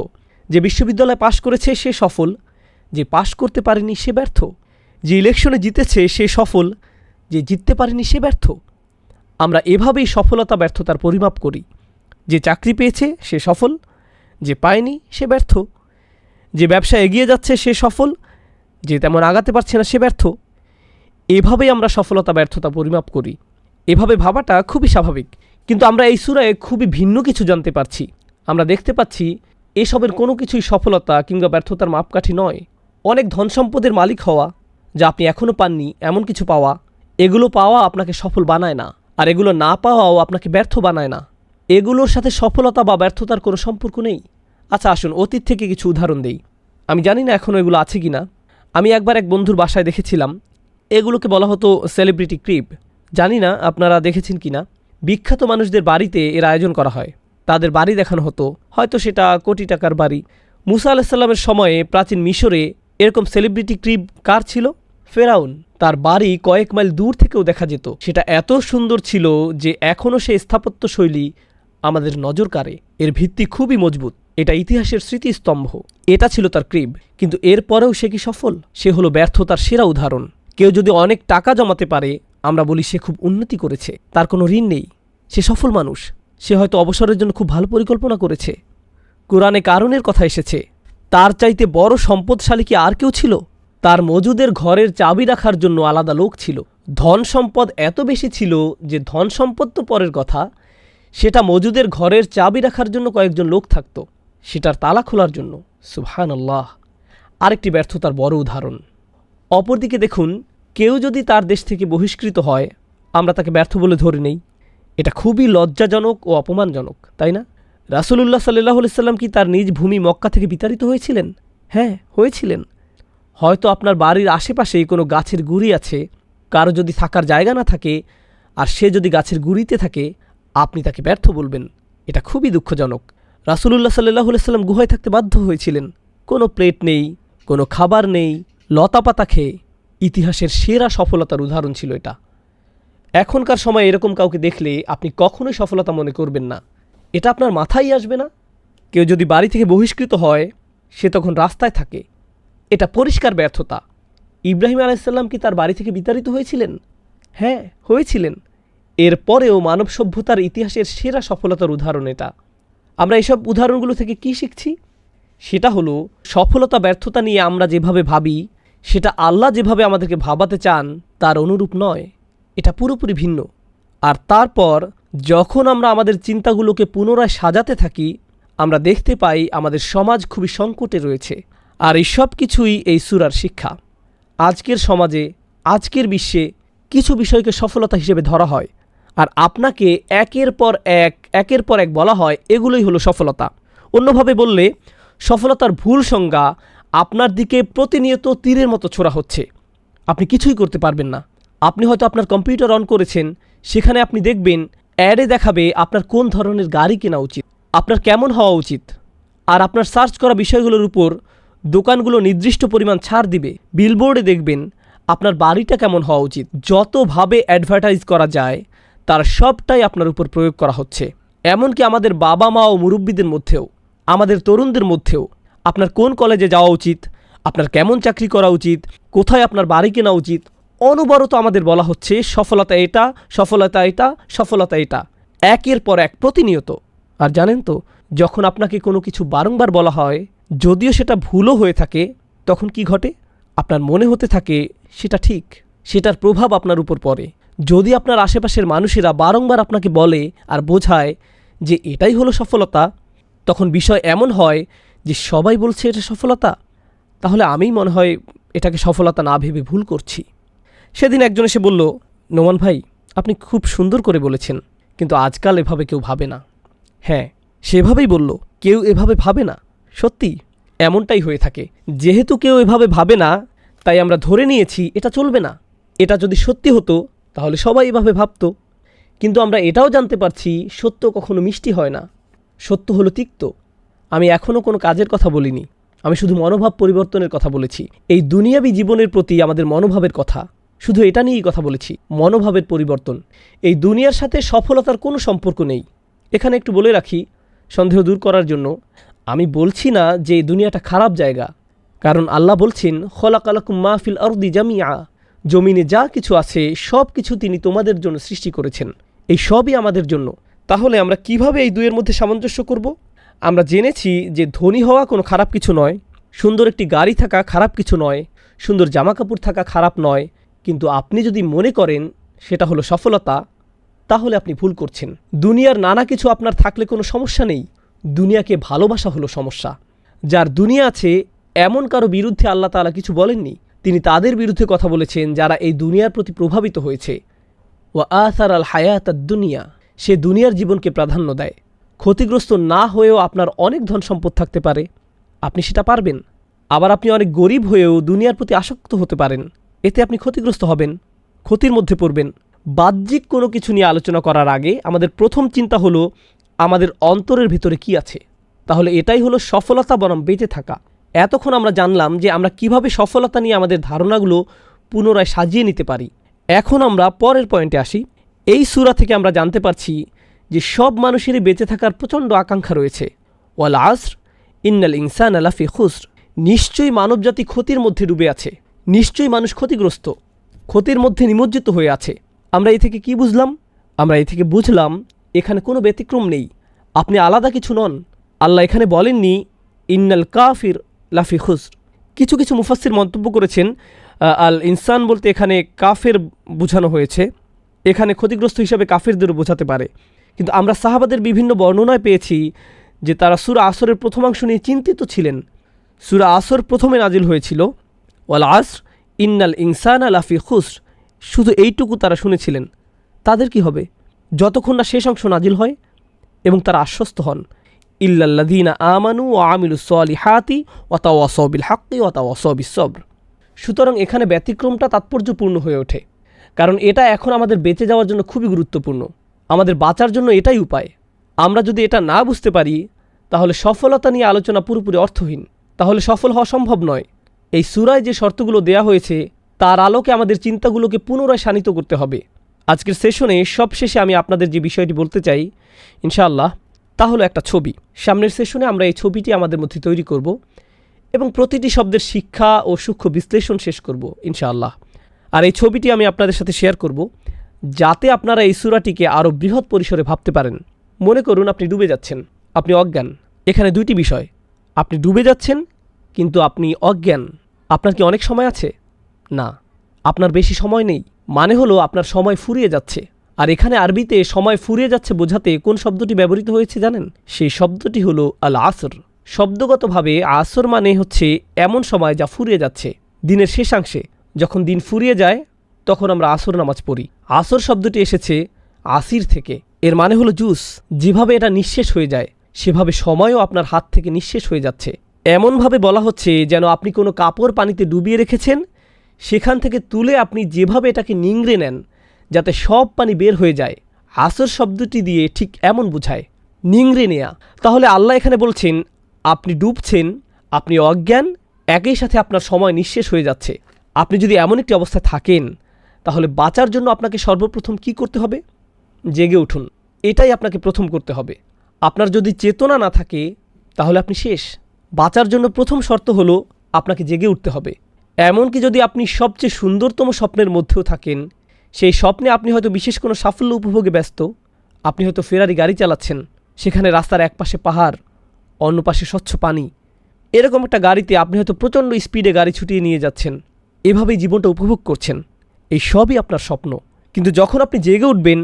যে বিশ্ববিদ্যালয়ে পাশ করেছে সে সফল, যে পাশ করতে পারেনি সে ব্যর্থ, যে ইলেকশনে জিতেছে সে সফল, যে জিততে পারেনি সে ব্যর্থ। আমরা এভাবেই সফলতা ব্যর্থতার পরিমাপ করি। যে চাকরি পেয়েছে সে সফল, যে পায়নি সে ব্যর্থ, যে ব্যবসা এগিয়ে যাচ্ছে সে সফল, যে তেমন আগাতে পারছে না সে ব্যর্থ। এভাবেই আমরা সফলতা ব্যর্থতা পরিমাপ করি। এভাবে ভাবাটা খুবই স্বাভাবিক। কিন্তু আমরা এই সূরায় খুবই ভিন্ন কিছু জানতে পারছি। আমরা দেখতে পাচ্ছি এসবের কোনো কিছুই সফলতা কিংবা ব্যর্থতার মাপকাঠি নয়। অনেক ধন সম্পদের মালিক হওয়া, যা আপনি এখনও পাননি এমন কিছু পাওয়া, এগুলো পাওয়া আপনাকে সফল বানায় না, আর এগুলো না পাওয়াও আপনাকে ব্যর্থ বানায় না। এগুলোর সাথে সফলতা বা ব্যর্থতার কোনো সম্পর্ক নেই। আচ্ছা আসুন অতীত থেকে কিছু উদাহরণ দেই। আমি জানি না এখনও এগুলো আছে কি না। আমি একবার এক বন্ধুর বাসায় দেখেছিলাম, এগুলোকে বলা হতো সেলিব্রিটি ক্রিব। জানি না আপনারা দেখেছেন কি না। বিখ্যাত মানুষদের বাড়িতে এর আয়োজন করা হয়, তাদের বাড়ি দেখানো হতো, হয়তো সেটা কোটি টাকার বাড়ি। মুসা আলাহিসাল্লামের সময়ে প্রাচীন মিশরে এরকম সেলিব্রিটি ক্রিব কার ছিল? ফেরাউন। তার বাড়ি কয়েক মাইল দূর থেকেও দেখা যেত। সেটা এত সুন্দর ছিল যে এখনও সে স্থাপত্য শৈলী আমাদের নজর কাড়ে। এর ভিত্তি খুবই মজবুত, এটা ইতিহাসের স্মৃতিস্তম্ভ। এটা ছিল তার ক্রিব। কিন্তু এরপরেও সে কি সফল? সে হলো ব্যর্থতার সেরা উদাহরণ। কেউ যদি অনেক টাকা জমাতে পারে, আমরা বলি সে খুব উন্নতি করেছে, তার কোনো ঋণ নেই, সে সফল মানুষ। সে হয়তো অবসরের জন্য খুব ভালো পরিকল্পনা করেছে। কোরআনে কারণের কথা এসেছে, তার চাইতে বড় সম্পদশালী কি আর কেউ ছিল? তার মজুদের ঘরের চাবি রাখার জন্য আলাদা লোক ছিল। ধন সম্পদ এত বেশি ছিল যে ধন সম্পদ তো পরের কথা, সেটা মজুদের ঘরের চাবি রাখার জন্য কয়েকজন লোক থাকত, সেটার তালা খোলার জন্য। সুবহানাল্লাহ। আরেকটি ব্যর্থতার বড় উদাহরণ। অপরদিকে দেখুন, কেউ যদি তার দেশ থেকে বহিষ্কৃত হয়, আমরা তাকে ব্যর্থ বলে ধরে নেই। এটা খুবই লজ্জাজনক ও অপমানজনক, তাই না? রাসূলুল্লাহ সাল্লাল্লাহু আলাইহি সাল্লাম কি তার নিজ ভূমি মক্কা থেকে বিতাড়িত হয়েছিলেন? হ্যাঁ, হয়েছিলেন। হয়তো আপনার বাড়ির আশেপাশেই কোনো গাছের গুঁড়ি আছে, কারো যদি থাকার জায়গা না থাকে, আর সে যদি গাছের গুঁড়িতে থাকে, আপনি তাকে ব্যর্থ বলবেন। এটা খুবই দুঃখজনক। রাসূলুল্লাহ সাল্লাল্লাহু আলাইহি সাল্লাম গুহায় থাকতে বাধ্য হয়েছিলেন। কোনো প্লেট নেই, কোনো খাবার নেই, লতাপাতা খেয়ে। ইতিহাসের সেরা সফলতার উদাহরণ ছিল এটা। এখনকার সময় এরকম কাউকে দেখলে আপনি কখনোই সফলতা মনে করবেন না, এটা আপনার মাথায় আসবে না। কেউ যদি বাড়ি থেকে বহিষ্কৃত হয়, সে তখন রাস্তায় থাকে, এটা পরিষ্কার ব্যর্থতা। ইব্রাহিম আলাইহিসসালাম কি তার বাড়ি থেকে বিতাড়িত হয়েছিলেন? হ্যাঁ, হয়েছিলেন। এরপরেও মানব সভ্যতার ইতিহাসের সেরা সফলতার উদাহরণ এটা। আমরা এসব উদাহরণগুলো থেকে কি শিখছি? সেটা হলো, সফলতা ব্যর্থতা নিয়ে আমরা যেভাবে ভাবি, সেটা আল্লাহ যেভাবে আমাদেরকে ভাবাতে চান তার অনুরূপ নয়। এটা পুরোপুরি ভিন্ন। আর তারপর যখন আমরা আমাদের চিন্তাগুলোকে পুনরায় সাজাতে থাকি, আমরা দেখতে পাই আমাদের সমাজ খুবই সংকটে রয়েছে। আর এই সব কিছুই এই সূরার শিক্ষা। আজকের সমাজে, আজকের বিশ্বে কিছু বিষয়কে সফলতা হিসেবে ধরা হয়, আর আপনাকে একের পর এক বলা হয় এগুলোই হলো সফলতা। অন্যভাবে বললে, সফলতার ভুল সংজ্ঞা আপনার দিকে প্রতিনিয়ত তীরের মতো ছোড়া হচ্ছে। আপনি কিছুই করতে পারবেন না। আপনি হয়তো আপনার কম্পিউটার অন করেছেন, সেখানে আপনি দেখবেন অ্যাডে দেখাবে আপনার কোন ধরনের গাড়ি কেনা উচিত, আপনার কেমন হওয়া উচিত, আর আপনার সার্চ করা বিষয়গুলোর উপর দোকানগুলো নির্দিষ্ট পরিমাণ ছাড় দিবে। বিলবোর্ডে দেখবেন আপনার বাড়িটা কেমন হওয়া উচিত। যতভাবে অ্যাডভার্টাইজ করা যায় তার সবটাই আপনার উপর প্রয়োগ করা হচ্ছে। এমনকি আমাদের বাবা মা ও মুরব্বীদের মধ্যেও, আমাদের তরুণদের মধ্যেও আপনার কোন কলেজে যাওয়া উচিত, আপনার কেমন চাকরি করা উচিত, কোথায় আপনার বাড়ি কেনা উচিত, অনবরত আমাদের বলা হচ্ছে সফলতা এটা, সফলতা এটা, সফলতা এটা, একের পর এক প্রতিনিয়ত। আর জানেন তো, যখন আপনাকে কোনো কিছু বারংবার বলা হয়, যদিও সেটা ভুলও হয়ে থাকে, তখন কি ঘটে? আপনার মনে হতে থাকে সেটা ঠিক, সেটার প্রভাব আপনার উপর পড়ে। যদি আপনার আশেপাশের মানুষেরা বারংবার আপনাকে বলে আর বোঝায় যে এটাই হলো সফলতা, তখন বিষয় এমন হয় যে সবাই বলছে এটা সফলতা, তাহলে আমিই মনে হয় এটাকে সফলতা না ভেবে ভুল করছি। সেদিন একজন এসে বলল, নোমান ভাই, আপনি খুব সুন্দর করে বলেছেন, কিন্তু আজকাল এভাবে কেউ ভাবে না। হ্যাঁ, সেভাবেই বলল, কেউ এভাবে ভাবে না। সত্যি এমনটাই হয়ে থাকে। যেহেতু কেউ এভাবে ভাবে না, তাই আমরা ধরে নিয়েছি এটা চলবে না। এটা যদি সত্যি হতো তাহলে সবাই এভাবে ভাবত। কিন্তু আমরা এটাও জানতে পারছি সত্য কখনো মিষ্টি হয় না, সত্য হলো তিক্ত। আমি এখনও কোনো কাজের কথা বলিনি, আমি শুধু মনোভাব পরিবর্তনের কথা বলেছি। এই দুনিয়াবী জীবনের প্রতি আমাদের মনোভাবের কথা, শুধু এটা নিয়েই কথা বলেছি, মনোভাবের পরিবর্তন। এই দুনিয়ার সাথে সফলতার কোনো সম্পর্ক নেই। এখানে একটু বলে রাখি, সন্দেহ দূর করার জন্য, আমি বলছি না যে এই দুনিয়াটা খারাপ জায়গা, কারণ আল্লাহ বলছেন, খলাকালাকুম মা ফিল আরদি জামিআ, জমিনে যা কিছু আছে সব কিছু তিনি তোমাদের জন্য সৃষ্টি করেছেন, এই সবই আমাদের জন্য। তাহলে আমরা কিভাবে এই দুইয়ের মধ্যে সামঞ্জস্য করব? আমরা জেনেছি যে ধনী হওয়া কোনো খারাপ কিছু নয়, সুন্দর একটি গাড়ি থাকা খারাপ কিছু নয়, সুন্দর জামাকাপড় থাকা খারাপ নয়, কিন্তু আপনি যদি মনে করেন সেটা হলো সফলতা, তাহলে আপনি ভুল করছেন। দুনিয়ার নানা কিছু আপনার থাকলে কোনো সমস্যা নেই, দুনিয়াকে ভালোবাসা হলো সমস্যা। যার দুনিয়া আছে এমন কারো বিরুদ্ধে আল্লাহ তাআলা কিছু বলেননি, তিনি তাদের বিরুদ্ধে কথা বলেছেন যারা এই দুনিয়ার প্রতি প্রভাবিত হয়েছে। ওয়া আসার আল হায়াত দুনিয়া, সে দুনিয়ার জীবনকে প্রাধান্য দেয়। ক্ষতিগ্রস্ত না হয়েও আপনার অনেক ধন সম্পদ থাকতে পারে, আপনি সেটা পারবেন। আবার আপনি অনেক গরিব হয়েও দুনিয়ার প্রতি আসক্ত হতে পারেন, এতে আপনি ক্ষতিগ্রস্ত হবেন, ক্ষতির মধ্যে পড়বেন। বাহ্যিক কোনো কিছু নিয়ে আলোচনা করার আগে আমাদের প্রথম চিন্তা হলো আমাদের অন্তরের ভিতরে কি আছে। তাহলে এটাই হলো সফলতা বনাম বেঁচে থাকা। এতক্ষণ আমরা জানলাম যে আমরা কিভাবে সফলতা নিয়ে আমাদের ধারণাগুলো পুনরায় সাজিয়ে নিতে পারি। এখন আমরা পরের পয়েন্টে আসি। এই সূরা থেকে আমরা জানতে পারছি যে সব মানুষেরই বেঁচে থাকার প্রচণ্ড আকাঙ্ক্ষা রয়েছে। ওয়াল আসর ইন্নাল ইনসানা লাফি খুসর, নিশ্চয়ই মানবজাতি ক্ষতির মধ্যে ডুবে আছে, নিশ্চয়ই মানুষ ক্ষতিগ্রস্ত, ক্ষতির মধ্যে নিমজ্জিত হয়ে আছে। আমরা এই থেকে কি বুঝলাম? আমরা এই থেকে বুঝলাম এখানে কোনো ব্যতিক্রম নেই, আপনি আলাদা কিছু নন। আল্লাহ এখানে বলেননি ইন্নাল কাফির লাফি খুসর। কিছু কিছু মুফাসসির মন্তব্য করেছেন আল ইনসান বলতে এখানে কাফের বোঝানো হয়েছে, এখানে ক্ষতিগ্রস্ত হিসাবে কাফেরদেরও বোঝাতে পারে। কিন্তু আমরা সাহাবাদের বিভিন্ন বর্ণনায় পেয়েছি যে তারা সূরা আসরের প্রথমাংশ নিয়ে চিন্তিত ছিলেন। সূরা আসর প্রথমে নাজিল হয়েছিল ওয়াল আসর ইন্নাল ইনসানা লাফি খুসর, শুধু এইটুকু তারা শুনেছিলেন। তাদের কি হবে যতক্ষণ না শেষ অংশ নাজিল হয় এবং তারা আশ্বস্ত হন, ইল্লাল্লাযীনা আমানু ওয়া আমিলুস সলিহাতি ওয়া তাওয়াসাউ বিল হাক্কি ওয়া তাওয়াসাউ বিস সবর। সুতরাং এখানে ব্যতিক্রমটা তাৎপর্যপূর্ণ হয়ে ওঠে, কারণ এটা এখন আমাদের বেঁচে যাওয়ার জন্য খুবই গুরুত্বপূর্ণ, আমাদের বাঁচার জন্য এটাই উপায়। আমরা যদি এটা না বুঝতে পারি তাহলে সফলতা নিয়ে আলোচনা পুরোপুরি অর্থহীন, তাহলে সফল হওয়া সম্ভব নয়। এই সূরায় যে শর্তগুলো দেয়া হয়েছে তার আলোকে আমাদের চিন্তাগুলোকে পুনরায় শানিত করতে হবে। আজকের সেশনে সবশেষে আমি আপনাদের যে বিষয়টি বলতে চাই ইনশাআল্লাহ, তা হলো একটা ছবি। সামনের সেশনে আমরা এই ছবিটি আমাদের মধ্যে তৈরি করব এবং প্রতিটি শব্দের শিক্ষা ও সূক্ষ্ম বিশ্লেষণ শেষ করব ইনশাআল্লাহ। আর এই ছবিটি আমি আপনাদের সাথে শেয়ার করব যাতে আপনারা এই সূরাটিকে আরও বৃহৎ পরিসরে ভাবতে পারেন। মনে করুন আপনি ডুবে যাচ্ছেন, আপনি অজ্ঞান। এখানে দুইটি বিষয়, আপনি ডুবে যাচ্ছেন কিন্তু আপনি অজ্ঞান। আপনার কি অনেক সময় আছে? না, আপনার বেশি সময় নেই, মানে হলো আপনার সময় ফুরিয়ে যাচ্ছে। আর এখানে আরবিতে সময় ফুরিয়ে যাচ্ছে বোঝাতে কোন শব্দটি ব্যবহৃত হয়েছে জানেন? সেই শব্দটি হলো আল আসর। শব্দগতভাবে আসর মানে হচ্ছে এমন সময় যা ফুরিয়ে যাচ্ছে, দিনের শেষাংশে। যখন দিন ফুরিয়ে যায় তখন আমরা আসর নামাজ পড়ি। আসর শব্দটি এসেছে আসির থেকে, এর মানে হলো জুস। যেভাবে এটা নিঃশেষ হয়ে যায় সেভাবে সময়ও আপনার হাত থেকে নিঃশেষ হয়ে যাচ্ছে। এমনভাবে বলা হচ্ছে যেন আপনি কোনো কাপড় পানিতে ডুবিয়ে রেখেছেন, সেখান থেকে তুলে আপনি যেভাবে এটাকে নিংড়ে নেন যাতে সব পানি বের হয়ে যায়, আসর শব্দটি দিয়ে ঠিক এমন বোঝায়, নিংড়ে নেয়া। তাহলে আল্লাহ এখানে বলছেন আপনি ডুবছেন, আপনি অজ্ঞান, একই সাথে আপনার সময় নিঃশেষ হয়ে যাচ্ছে। আপনি যদি এমন একটি অবস্থায় থাকেন তাহলে বাঁচার জন্য আপনাকে সর্বপ্রথম কি করতে হবে? জেগে উঠুন, এটাই আপনাকে প্রথম করতে হবে। আপনার যদি চেতনা না থাকে তাহলে আপনি শেষ। বাঁচার জন্য প্রথম শর্ত হলো আপনাকে জেগে উঠতে হবে। এমনকি যদি আপনি সবচেয়ে সুন্দরতম স্বপ্নের মধ্যেও থাকেন, সেই স্বপ্নে আপনি হয়তো বিশেষ কোনো সাফল্য উপভোগে ব্যস্ত, আপনি হয়তো ফেরারি গাড়ি চালাচ্ছেন, সেখানে রাস্তার এক পাশে পাহাড়, অন্য পাশে স্বচ্ছ পানি। এরকম একটা গাড়িতে আপনি হয়তো প্রচণ্ড স্পিডে গাড়ি ছুটিয়ে নিয়ে যাচ্ছেন, এভাবেই জীবনটা উপভোগ করছেন। এই সবই আপনার স্বপ্ন। কিন্তু যখন আপনি জেগে উঠবেন,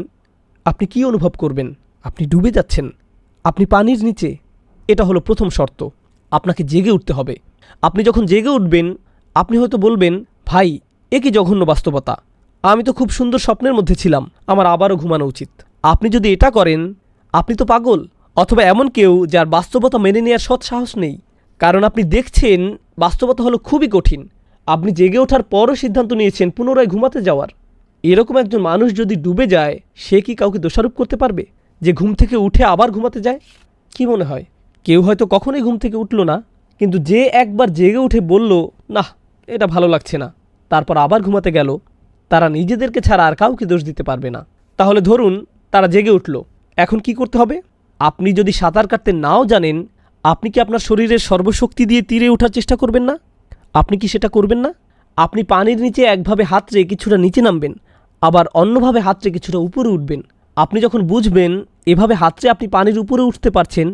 আপনি কি অনুভব করবেন? আপনি ডুবে যাচ্ছেন, আপনি পানির নিচে। এটা হলো প্রথম শর্ত, আপনাকে জেগে উঠতে হবে। আপনি যখন জেগে উঠবেন, আপনি হয়তো বলবেন, ভাই এ কি জঘন্য বাস্তবতা, আমি তো খুব সুন্দর স্বপ্নের মধ্যে ছিলাম, আমার আবারও ঘুমানো উচিত। আপনি যদি এটা করেন, আপনি তো পাগল, অথবা এমন কেউ যার বাস্তবতা মেনে নেওয়ার সৎ সাহস নেই। কারণ আপনি দেখছেন বাস্তবতা হলো খুবই কঠিন। আপনি জেগে ওঠার পরও সিদ্ধান্ত নিয়েছেন পুনরায় ঘুমাতে যাওয়ার। এরকম একজন মানুষ যদি ডুবে যায়, সে কি কাউকে দোষারোপ করতে পারবে যে ঘুম থেকে উঠে আবার ঘুমাতে যায়? কি মনে হয়? কেউ হয়তো কখনোই ঘুম থেকে উঠল না, কিন্তু যে একবার জেগে উঠে বলল, না এটা ভালো লাগছে না, তারপর আবার ঘুমাতে গেল, তারা নিজেদেরকে ছাড়া আর কাউকে দোষ দিতে পারবে না। তাহলে ধরুন তারা জেগে উঠল, এখন কি করতে হবে? আপনি যদি সাঁতার কাটতে নাও জানেন, আপনি কি আপনার শরীরের সর্বশক্তি দিয়ে তীরে ওঠার চেষ্টা করবেন না? আপনি কি সেটা করবেন না? আপনি পানির নিচে একভাবে হাত রেখে কিছুটা নিচে নামবেন, আবার অন্যভাবে হাত রেখে কিছুটা উপরে উঠবেন। আপনি যখন বুঝবেন এভাবে হাতরে আপনি পানির উপরে উঠতে পারছেন,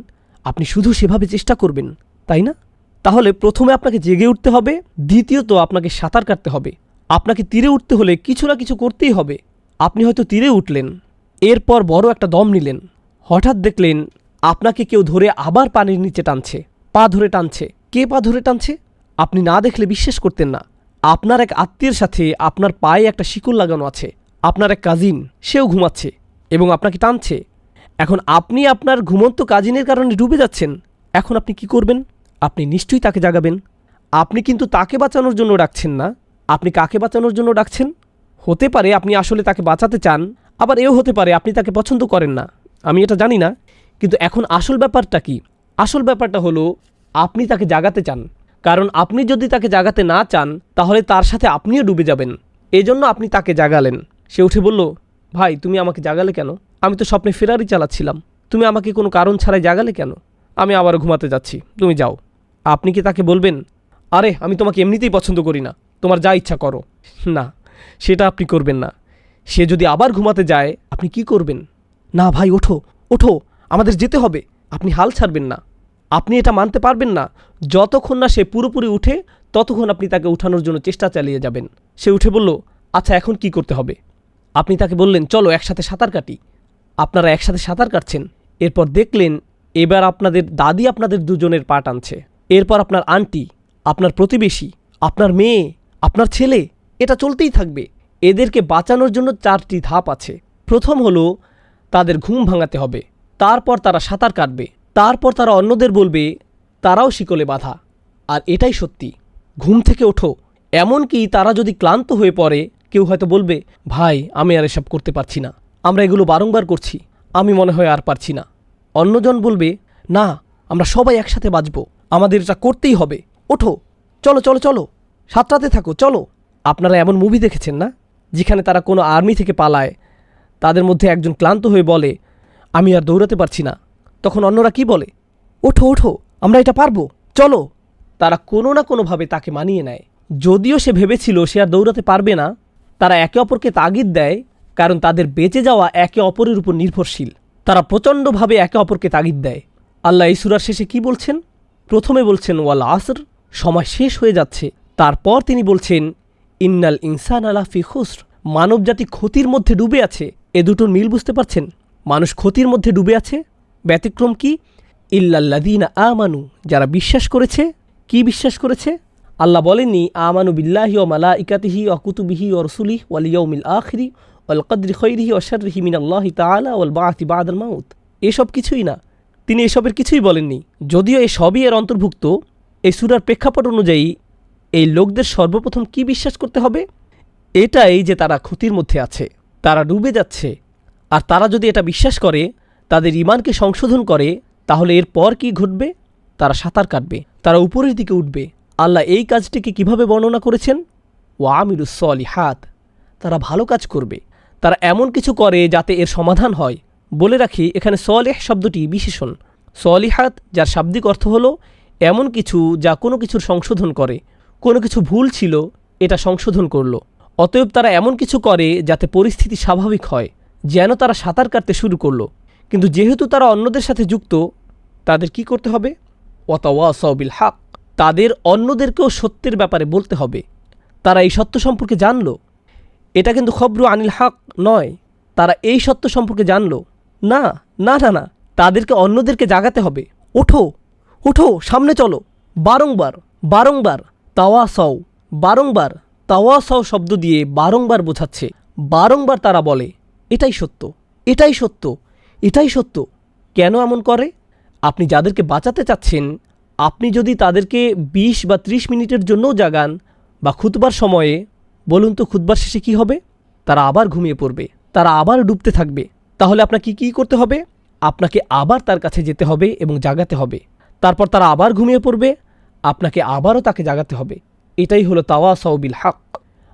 আপনি শুধু সেভাবে চেষ্টা করবেন, তাই না? তাহলে প্রথমে আপনাকে জেগে উঠতে হবে, দ্বিতীয়ত আপনাকে সাঁতার কাটতে হবে। আপনাকে তীরে উঠতে হলে কিছু না কিছু করতেই হবে। আপনি হয়তো তীরে উঠলেন, এরপর বড় একটা দম নিলেন, হঠাৎ দেখলেন আপনাকে কেউ ধরে আবার পানির নিচে টানছে, পা ধরে টানছে। কে পা ধরে টানছে? আপনি না দেখলে বিশ্বাস করতেন না। আপনার এক আত্মীয়ের সাথে আপনার পায়ে একটা শিকল লাগানো আছে। আপনার এক কাজিন, সেও ঘুমাচ্ছে এবং আপনাকে টানছে। এখন আপনি আপনার ঘুমন্ত কাজিনের কারণে ডুবে যাচ্ছেন। এখন আপনি কি করবেন? আপনি নিশ্চয়ই তাকে জাগাবেন। আপনি কিন্তু তাকে বাঁচানোর জন্য ডাকছেন না। আপনি কাকে বাঁচানোর জন্য ডাকছেন? হতে পারে আপনি আসলে তাকে বাঁচাতে চান, আবার এও হতে পারে আপনি তাকে পছন্দ করেন না। আমি এটা জানি না, কিন্তু এখন আসল ব্যাপারটা কি? আসল ব্যাপারটা হলো আপনি তাকে জাগাতে চান। কারণ আপনি যদি তাকে জাগাতে না চান, তাহলে তার সাথে আপনিও ডুবে যাবেন। এজন্য আপনি তাকে জাগালেন। সে উঠে বলল, ভাই তুমি আমাকে জাগালে কেন? আমি তো স্বপ্নে ফেরারি চালাচ্ছিলাম, তুমি আমাকে কোনো কারণ ছাড়াই জাগালে কেন? আমি আবারও ঘুমাতে যাচ্ছি, তুমি যাও। আপনি কি তাকে বলবেন, আরে আমি তোমাকে এমনিতেই পছন্দ করি না, তোমার যা ইচ্ছা করো? না, সেটা আপনি করবেন না। সে যদি আবার ঘুমাতে যায়, আপনি কি করবেন? না ভাই ওঠো, ওঠো, আমাদের যেতে হবে। আপনি হাল ছাড়বেন না। আপনি এটা মানতে পারবেন না। যতক্ষণ না সে পুরোপুরি উঠে, ততক্ষণ আপনি তাকে উঠানোর জন্য চেষ্টা চালিয়ে যাবেন। সে উঠে বলল, আচ্ছা এখন কি করতে হবে? আপনি তাকে বললেন, চলো একসাথে সাঁতার কাটি। আপনারা একসাথে সাঁতার কাটছেন। এরপর দেখলেন এবার আপনাদের দাদি আপনাদের দুজনের পা টানছে। এরপর আপনার আন্টি, আপনার প্রতিবেশী, আপনার মেয়ে, আপনার ছেলে, এটা চলতেই থাকবে। এদেরকে বাঁচানোর জন্য 4টি ধাপ আছে। প্রথম হলো তাদের ঘুম ভাঙাতে হবে, তারপর তারা সাঁতার কাটবে, তারপর তারা অন্যদের বলবে তারাও শিকলে বাঁধা। আর এটাই সত্যি, ঘুম থেকে ওঠো। এমনকি তারা যদি ক্লান্ত হয়ে পড়ে, কেউ হয়তো বলবে, ভাই আমি আর এসব করতে পারছি না, আমরা এগুলো বারংবার করছি, আমি মনে হয় আর পারছি না। অন্যজন বলবে, না আমরা সবাই একসাথে বাঁচব, আমাদের এটা করতেই হবে, ওঠো, চলো চলো চলো, সাঁতরাতে থাকো, চলো। আপনারা এমন মুভি দেখেছেন না, যেখানে তারা কোনো আর্মি থেকে পালায়, তাদের মধ্যে একজন ক্লান্ত হয়ে বলে, আমি আর দৌড়াতে পারছি না। তখন অন্যরা কি বলে, ওঠো ওঠো, আমরা এটা পারবো, চলো। তারা কোনো না কোনোভাবে তাকে মানিয়ে নেয়। যদিও সে ভেবেছিল সে আর দৌড়াতে পারবে না, তারা একে অপরকে তাগিদ দেয়, কারণ তাদের বেঁচে যাওয়া একে অপরের উপর নির্ভরশীল। তারা প্রচণ্ডভাবে একে অপরকে তাগিদ দেয়। আল্লাহ এই সূরার শেষে কি বলছেন? প্রথমে বলছেন ওয়াল আসর, সময় শেষ হয়ে যাচ্ছে। তারপর তিনি বলছেন ইন্নাল ইনসানা লাফি খুসর, মানবজাতি ক্ষতির মধ্যে ডুবে আছে। এ দুটোর মিল বুঝতে পারছেন? মানুষ ক্ষতির মধ্যে ডুবে আছে। ব্যতিক্রম কি? ইল্লাল্লাযীনা আমানু, যারা বিশ্বাস করেছে। কি বিশ্বাস করেছে? আল্লাহ বলেননি আমানু বিল্লাহি ওয়া মালাইকাতিহি ওয়া কুতুবিহি ওয়া রুসুলিহি ওয়াল ইয়াউমিল আখিরি ওয়াল কদরি খাইরিহি ওয়া শাররিহি মিনাল্লাহি তাআলা ওয়াল বা'থি বা'দাল মাউত। এসব কিছুই না, তিনি এসবের কিছুই বলেননি। যদিও এই সবই এর অন্তর্ভুক্ত। এই সূরার প্রেক্ষাপট অনুযায়ী এই লোকদের সর্বপ্রথম কি বিশ্বাস করতে হবে? এটাই যে তারা ক্ষতির মধ্যে আছে, তারা ডুবে যাচ্ছে। আর তারা যদি এটা বিশ্বাস করে, তাদের ঈমানকে সংশোধন করে, তাহলে এরপর কি ঘটবে? তারা সাঁতার কাটবে, তারা উপরের দিকে উঠবে। আল্লাহ এই কাজটিকে কিভাবে বর্ণনা করেছেন? ওয়া আমিলুস সলিহাত, তারা ভালো কাজ করবে। তারা এমন কিছু করে যাতে এর সমাধান হয়। বলে রাখি, এখানে সলিহ শব্দটি বিশেষণ। সলিহাত যার শাব্দিক অর্থ হলো এমন কিছু যা কোনো কিছুর সংশোধন করে। কোনো কিছু ভুল ছিল, এটা সংশোধন করলো। অতএব তারা এমন কিছু করে যাতে পরিস্থিতি স্বাভাবিক হয়। যেন তারা সাঁতার কাটতে শুরু করলো, কিন্তু যেহেতু তারা অন্যদের সাথে যুক্ত, তাদের কি করতে হবে? ওয়াতাওয়াসাউ বিল হক, তাদের অন্যদেরকেও সত্যের ব্যাপারে বলতে হবে। তারা এই সত্য সম্পর্কে জানল। এটা কিন্তু খবরু আনিল হক নয়, তারা এই সত্য সম্পর্কে জানল না, না না না, তাদেরকে অন্যদেরকে জাগাতে হবে। ওঠো ওঠো, সামনে চলো, বারংবার বারংবার তাওয়াসাও, বারংবার তাওয়াসাও শব্দ দিয়ে বারংবার বোঝাচ্ছে। বারংবার তারা বলে এটাই সত্য, এটাই সত্য, এটাই সত্য। কেন এমন করে? আপনি যাদেরকে বাঁচাতে চাচ্ছেন, আপনি যদি তাদেরকে 20 বা 30 মিনিটের জন্যও জাগান বা খুতবার সময়ে, বলুন তো খুতবার শেষে কি হবে? তারা আবার ঘুমিয়ে পড়বে, তারা আবার ডুবতে থাকবে। তাহলে আপনাকে কি করতে হবে? আপনাকে আবার তার কাছে যেতে হবে এবং জাগাতে হবে। তারপর তারা আবার ঘুমিয়ে পড়বে, আপনাকে আবারও তাকে জাগাতে হবে। এটাই হলো তাওয়াসাউ বিল হক।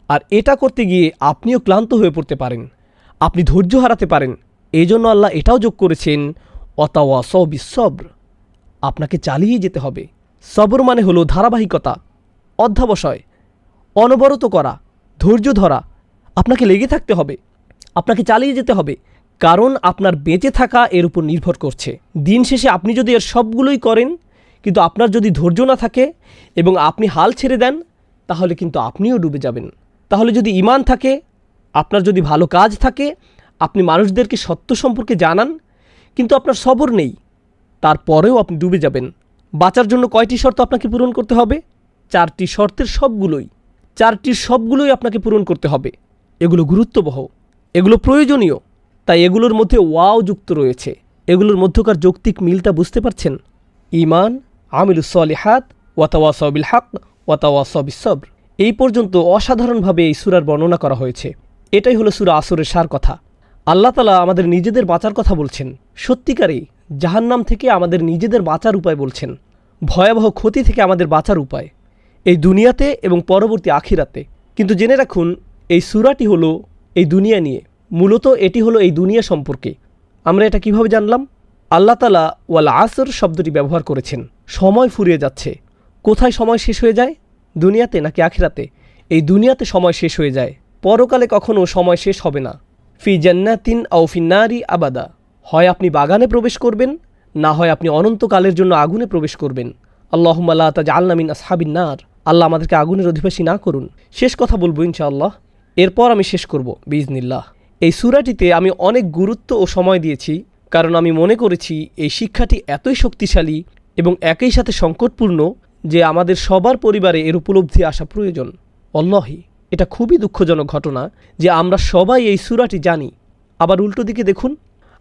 আর এটা করতে গিয়ে আপনিও ক্লান্ত হয়ে পড়তে পারেন, আপনি ধৈর্য হারাতে পারেন। এই জন্য আল্লাহ এটাও যোগ করেছেন ওয়াতাওয়াসাউ বিস সবর, আপনাকে চালিয়ে যেতে হবে। সবর মানে হলো ধারাবাহিকতা, অধ্যাবসায়, অনবরত করা, ধৈর্য ধরা। আপনাকে লেগে থাকতে হবে, আপনাকে চালিয়ে যেতে হবে, কারণ আপনার বেঁচে থাকা এর উপর নির্ভর করছে। দিন শেষে আপনি যদি এর সবগুলোই করেন, কিন্তু আপনার যদি ধৈর্য না থাকে এবং আপনি হাল ছেড়ে দেন, তাহলে কিন্তু আপনিও ডুবে যাবেন। তাহলে যদি ঈমান থাকে, আপনার যদি ভালো কাজ থাকে, আপনি মানুষদেরকে সত্য সম্পর্কে জানান, কিন্তু আপনার সবর নেই, তারপরেও আপনি ডুবে যাবেন। বাঁচার জন্য কয়টি শর্ত আপনাকে পূরণ করতে হবে? 4টি শর্তের সবগুলোই, 4টির সবগুলোই আপনাকে পূরণ করতে হবে। এগুলো গুরুত্ববহ, এগুলো প্রয়োজনীয়, তাই এগুলোর মধ্যে ওয়াও যুক্ত রয়েছে। এগুলোর মধ্যকার যৌক্তিক মিলটা বুঝতে পারছেন? ঈমান, আমিলুস সলিহাত, ওয়াতাওয়াসাউ বিল হক, ওয়াতাওয়াসাউ বিস সবর। এই পর্যন্ত অসাধারণভাবে এই সূরার বর্ণনা করা হয়েছে। এটাই হলো সূরা আসরের সার কথা। আল্লাহ তাআলা আমাদের নিজেদের বাঁচার কথা বলছেন, সত্যিকারেই জাহান্নাম থেকে আমাদের নিজেদের বাঁচার উপায় বলছেন, ভয়াবহ ক্ষতি থেকে আমাদের বাঁচার উপায়, এই দুনিয়াতে এবং পরবর্তী আখিরাতে। কিন্তু জেনে রাখুন, এই সূরাটি হলো এই দুনিয়া নিয়ে, মূলত এটি হলো এই দুনিয়া সম্পর্কে। আমরা এটা কিভাবে জানলাম? আল্লাহ তাআলা ওয়াল আসর শব্দটি ব্যবহার করেছেন। সময় ফুরিয়ে যাচ্ছে। কোথায় সময় শেষ হয়ে যায়? দুনিয়াতে নাকি আখিরাতে? এই দুনিয়াতে সময় শেষ হয়ে যায়, পরকালে কখনো সময় শেষ হবে না। ফি জান্নাতিন আও ফিন্নারি আবাদা, হয় আপনি বাগানে প্রবেশ করবেন, না হয় আপনি অনন্তকালের জন্য আগুনে প্রবেশ করবেন। আল্লাহুম্মা লা তাজআলনা মিন আসহাবিন নার, আল্লাহ আমাদেরকে আগুনের অধিবাসী না করুন। শেষ কথা বলবো ইনশাআল্লাহ, এরপর আমি শেষ করব বিইজনিল্লাহ। এই সূরাটিতে আমি অনেক গুরুত্ব ও সময় দিয়েছি, কারণ আমি মনে করেছি এই শিক্ষাটি এতই শক্তিশালী এবং একই সাথে সংকটপূর্ণ যে আমাদের সবার পরিবারে এর উপলব্ধি আসা প্রয়োজন। আল্লাহি, এটা খুবই দুঃখজনক ঘটনা যে আমরা সবাই এই সূরাটি জানি, আবার উল্টো দিকে দেখুন,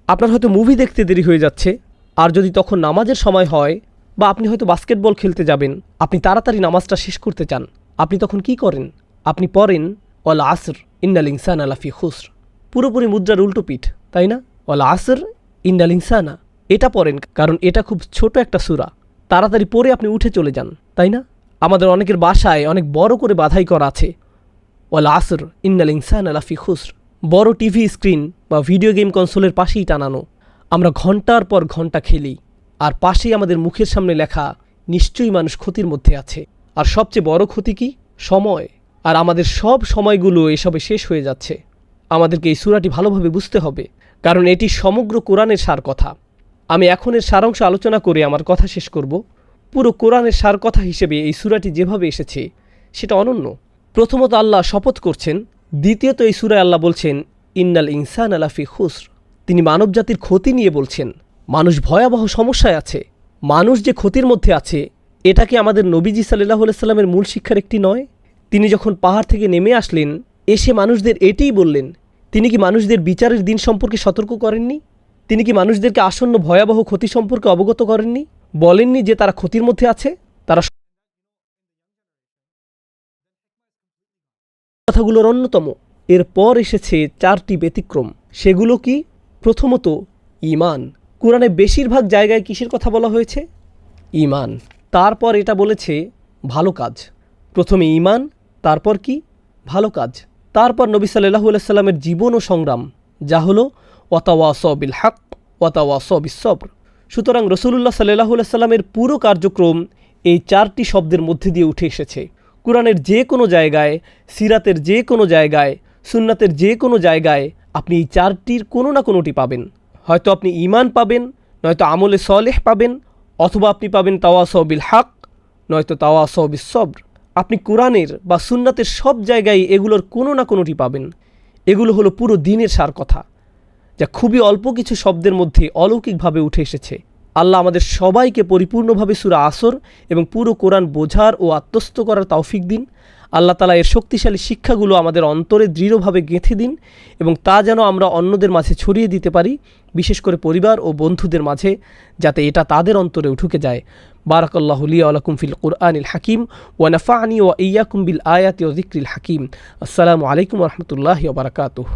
আপনার হয়তো মুভি দেখতে দেরি হয়ে যাচ্ছে, আর যদি তখন নামাজের সময় হয় বা আপনি হয়তো বাস্কেটবল খেলতে যাবেন, আপনি তাড়াতাড়ি নামাজটা শেষ করতে চান, আপনি তখন কি করেন? আপনি পড়েন ওয়াল আসর ইন্নাল ইনসানা লাফি খুসর, পুরোপুরি মুদ্রার উল্টো পিঠ, তাই না? ওয়াল আসর ইন্নাল ইনসানা, এটা পড়েন কারণ এটা খুব ছোট একটা সূরা, তাড়াতাড়ি পড়ে আপনি উঠে চলে যান, তাই না? আমাদের অনেকের বাসায় অনেক বড় করে বাধাই করা আছে ওয়াল আসর ইন্নাল ইনসানা লাফি খুসর, বড় টিভি স্ক্রিন বা ভিডিও গেম কনসোলের পাশেই টানানো। আমরা ঘন্টার পর ঘন্টা খেলি, আর পাশেই আমাদের মুখের সামনে লেখা নিশ্চয়ই মানুষ ক্ষতির মধ্যে আছে। আর সবচেয়ে বড় ক্ষতি কি? সময়। আর আমাদের সব সময়গুলো এসবে শেষ হয়ে যাচ্ছে। আমাদেরকে এই সূরাটি ভালোভাবে বুঝতে হবে, কারণ এটি সমগ্র কোরআনের সার কথা। আমি এখন এর সারাংশ আলোচনা করে আমার কথা শেষ করব। পুরো কোরআনের সার কথা হিসেবে এই সূরাটি যেভাবে এসেছে সেটা অনন্য। প্রথমত আল্লাহ শপথ করছেন, দ্বিতীয়ত এই সূরায় আল্লাহ বলছেন ইন্নাল ইনসানা লাফি খুসর, তিনি মানবজাতির ক্ষতি নিয়ে বলছেন। মানুষ ভয়াবহ সমস্যায় আছে, মানুষ যে ক্ষতির মধ্যে আছে, এটা কি আমাদের নবীজি সাল্লাল্লাহু আলাইহি সাল্লামের মূল শিক্ষার একটি নয়? তিনি যখন পাহাড় থেকে নেমে আসলেন, এসে মানুষদের এটাই বললেন। তিনি কি মানুষদের বিচারের দিন সম্পর্কে সতর্ক করেননি? তিনি কি মানুষদেরকে আসন্ন ভয়াবহ ক্ষতি সম্পর্কে অবগত করেননি? বলেননি যে তারা ক্ষতির মধ্যে আছে? তারা কথাগুলোর অন্যতম। এরপর এসেছে 4টি ব্যতিক্রম। সেগুলো কি? প্রথমত ঈমান। কোরআনে বেশিরভাগ জায়গায় কিসের কথা বলা হয়েছে? ঈমান। তারপর এটা বলেছে ভালো কাজ। প্রথমে ঈমান, তারপর কি? ভালো কাজ। তারপর নবী সাল্লাল্লাহু আলাইহি সাল্লামের জীবন ও সংগ্রাম, যা হলো ওয়াতাওয়াসাউ বিল হক ওয়াতাওয়াসাউ বিস সবর। সুতরাং রাসূলুল্লাহ সাল্লাল্লাহু আলাইহি সাল্লামের পুরো কার্যক্রম এই 4টি শব্দের মধ্যে দিয়ে উঠে এসেছে। কোরআনের যে কোনো জায়গায়, সিরাতের যে কোনো জায়গায়, সুন্নাতের যে কোনো জায়গায় আপনি এই 4টির কোনো না কোনোটি পাবেন। হয়তো আপনি ঈমান পাবেন, নয়তো আমলে সলেহ পাবেন, অথবা আপনি পাবেন তাওয়াসাউ বিল হক, নয়তো তাওয়াসাউ বিস সবর। আপনি কোরআনের বা সুন্নাতের সব জায়গায় এগুলোর কোনো না কোনোটি পাবেন। এগুলো হলো পুরো দ্বীনের সার কথা, যা খুবই অল্প কিছু শব্দের মধ্যে অলৌকিকভাবে উঠে এসেছে। আল্লাহ আমাদের সবাইকে পরিপূর্ণভাবে সূরা আসর এবং পুরো কোরআন বোঝার ও আত্মস্থ করার তৌফিক দিন। আল্লাহ তাআলা এর শক্তিশালী শিক্ষাগুলো আমাদের অন্তরে দৃঢ়ভাবে গেঁথে দিন এবং তা যেন আমরা অন্যদের মাঝে ছড়িয়ে দিতে পারি, বিশেষ করে পরিবার ও বন্ধুদের মাঝে, যাতে এটা তাদের অন্তরে ঢুকে যায়। বারাকাল্লাহু লি ওয়া লাকুম ফিল কুরআনিল হাকিম ওয়া নাফা'নি ওয়া ইয়্যাকুম বিল আয়াতি ওয়া যিকরিল হাকিম। আসসালামু আলাইকুম ওয়া রাহমাতুল্লাহি ওয়া বারাকাতুহু।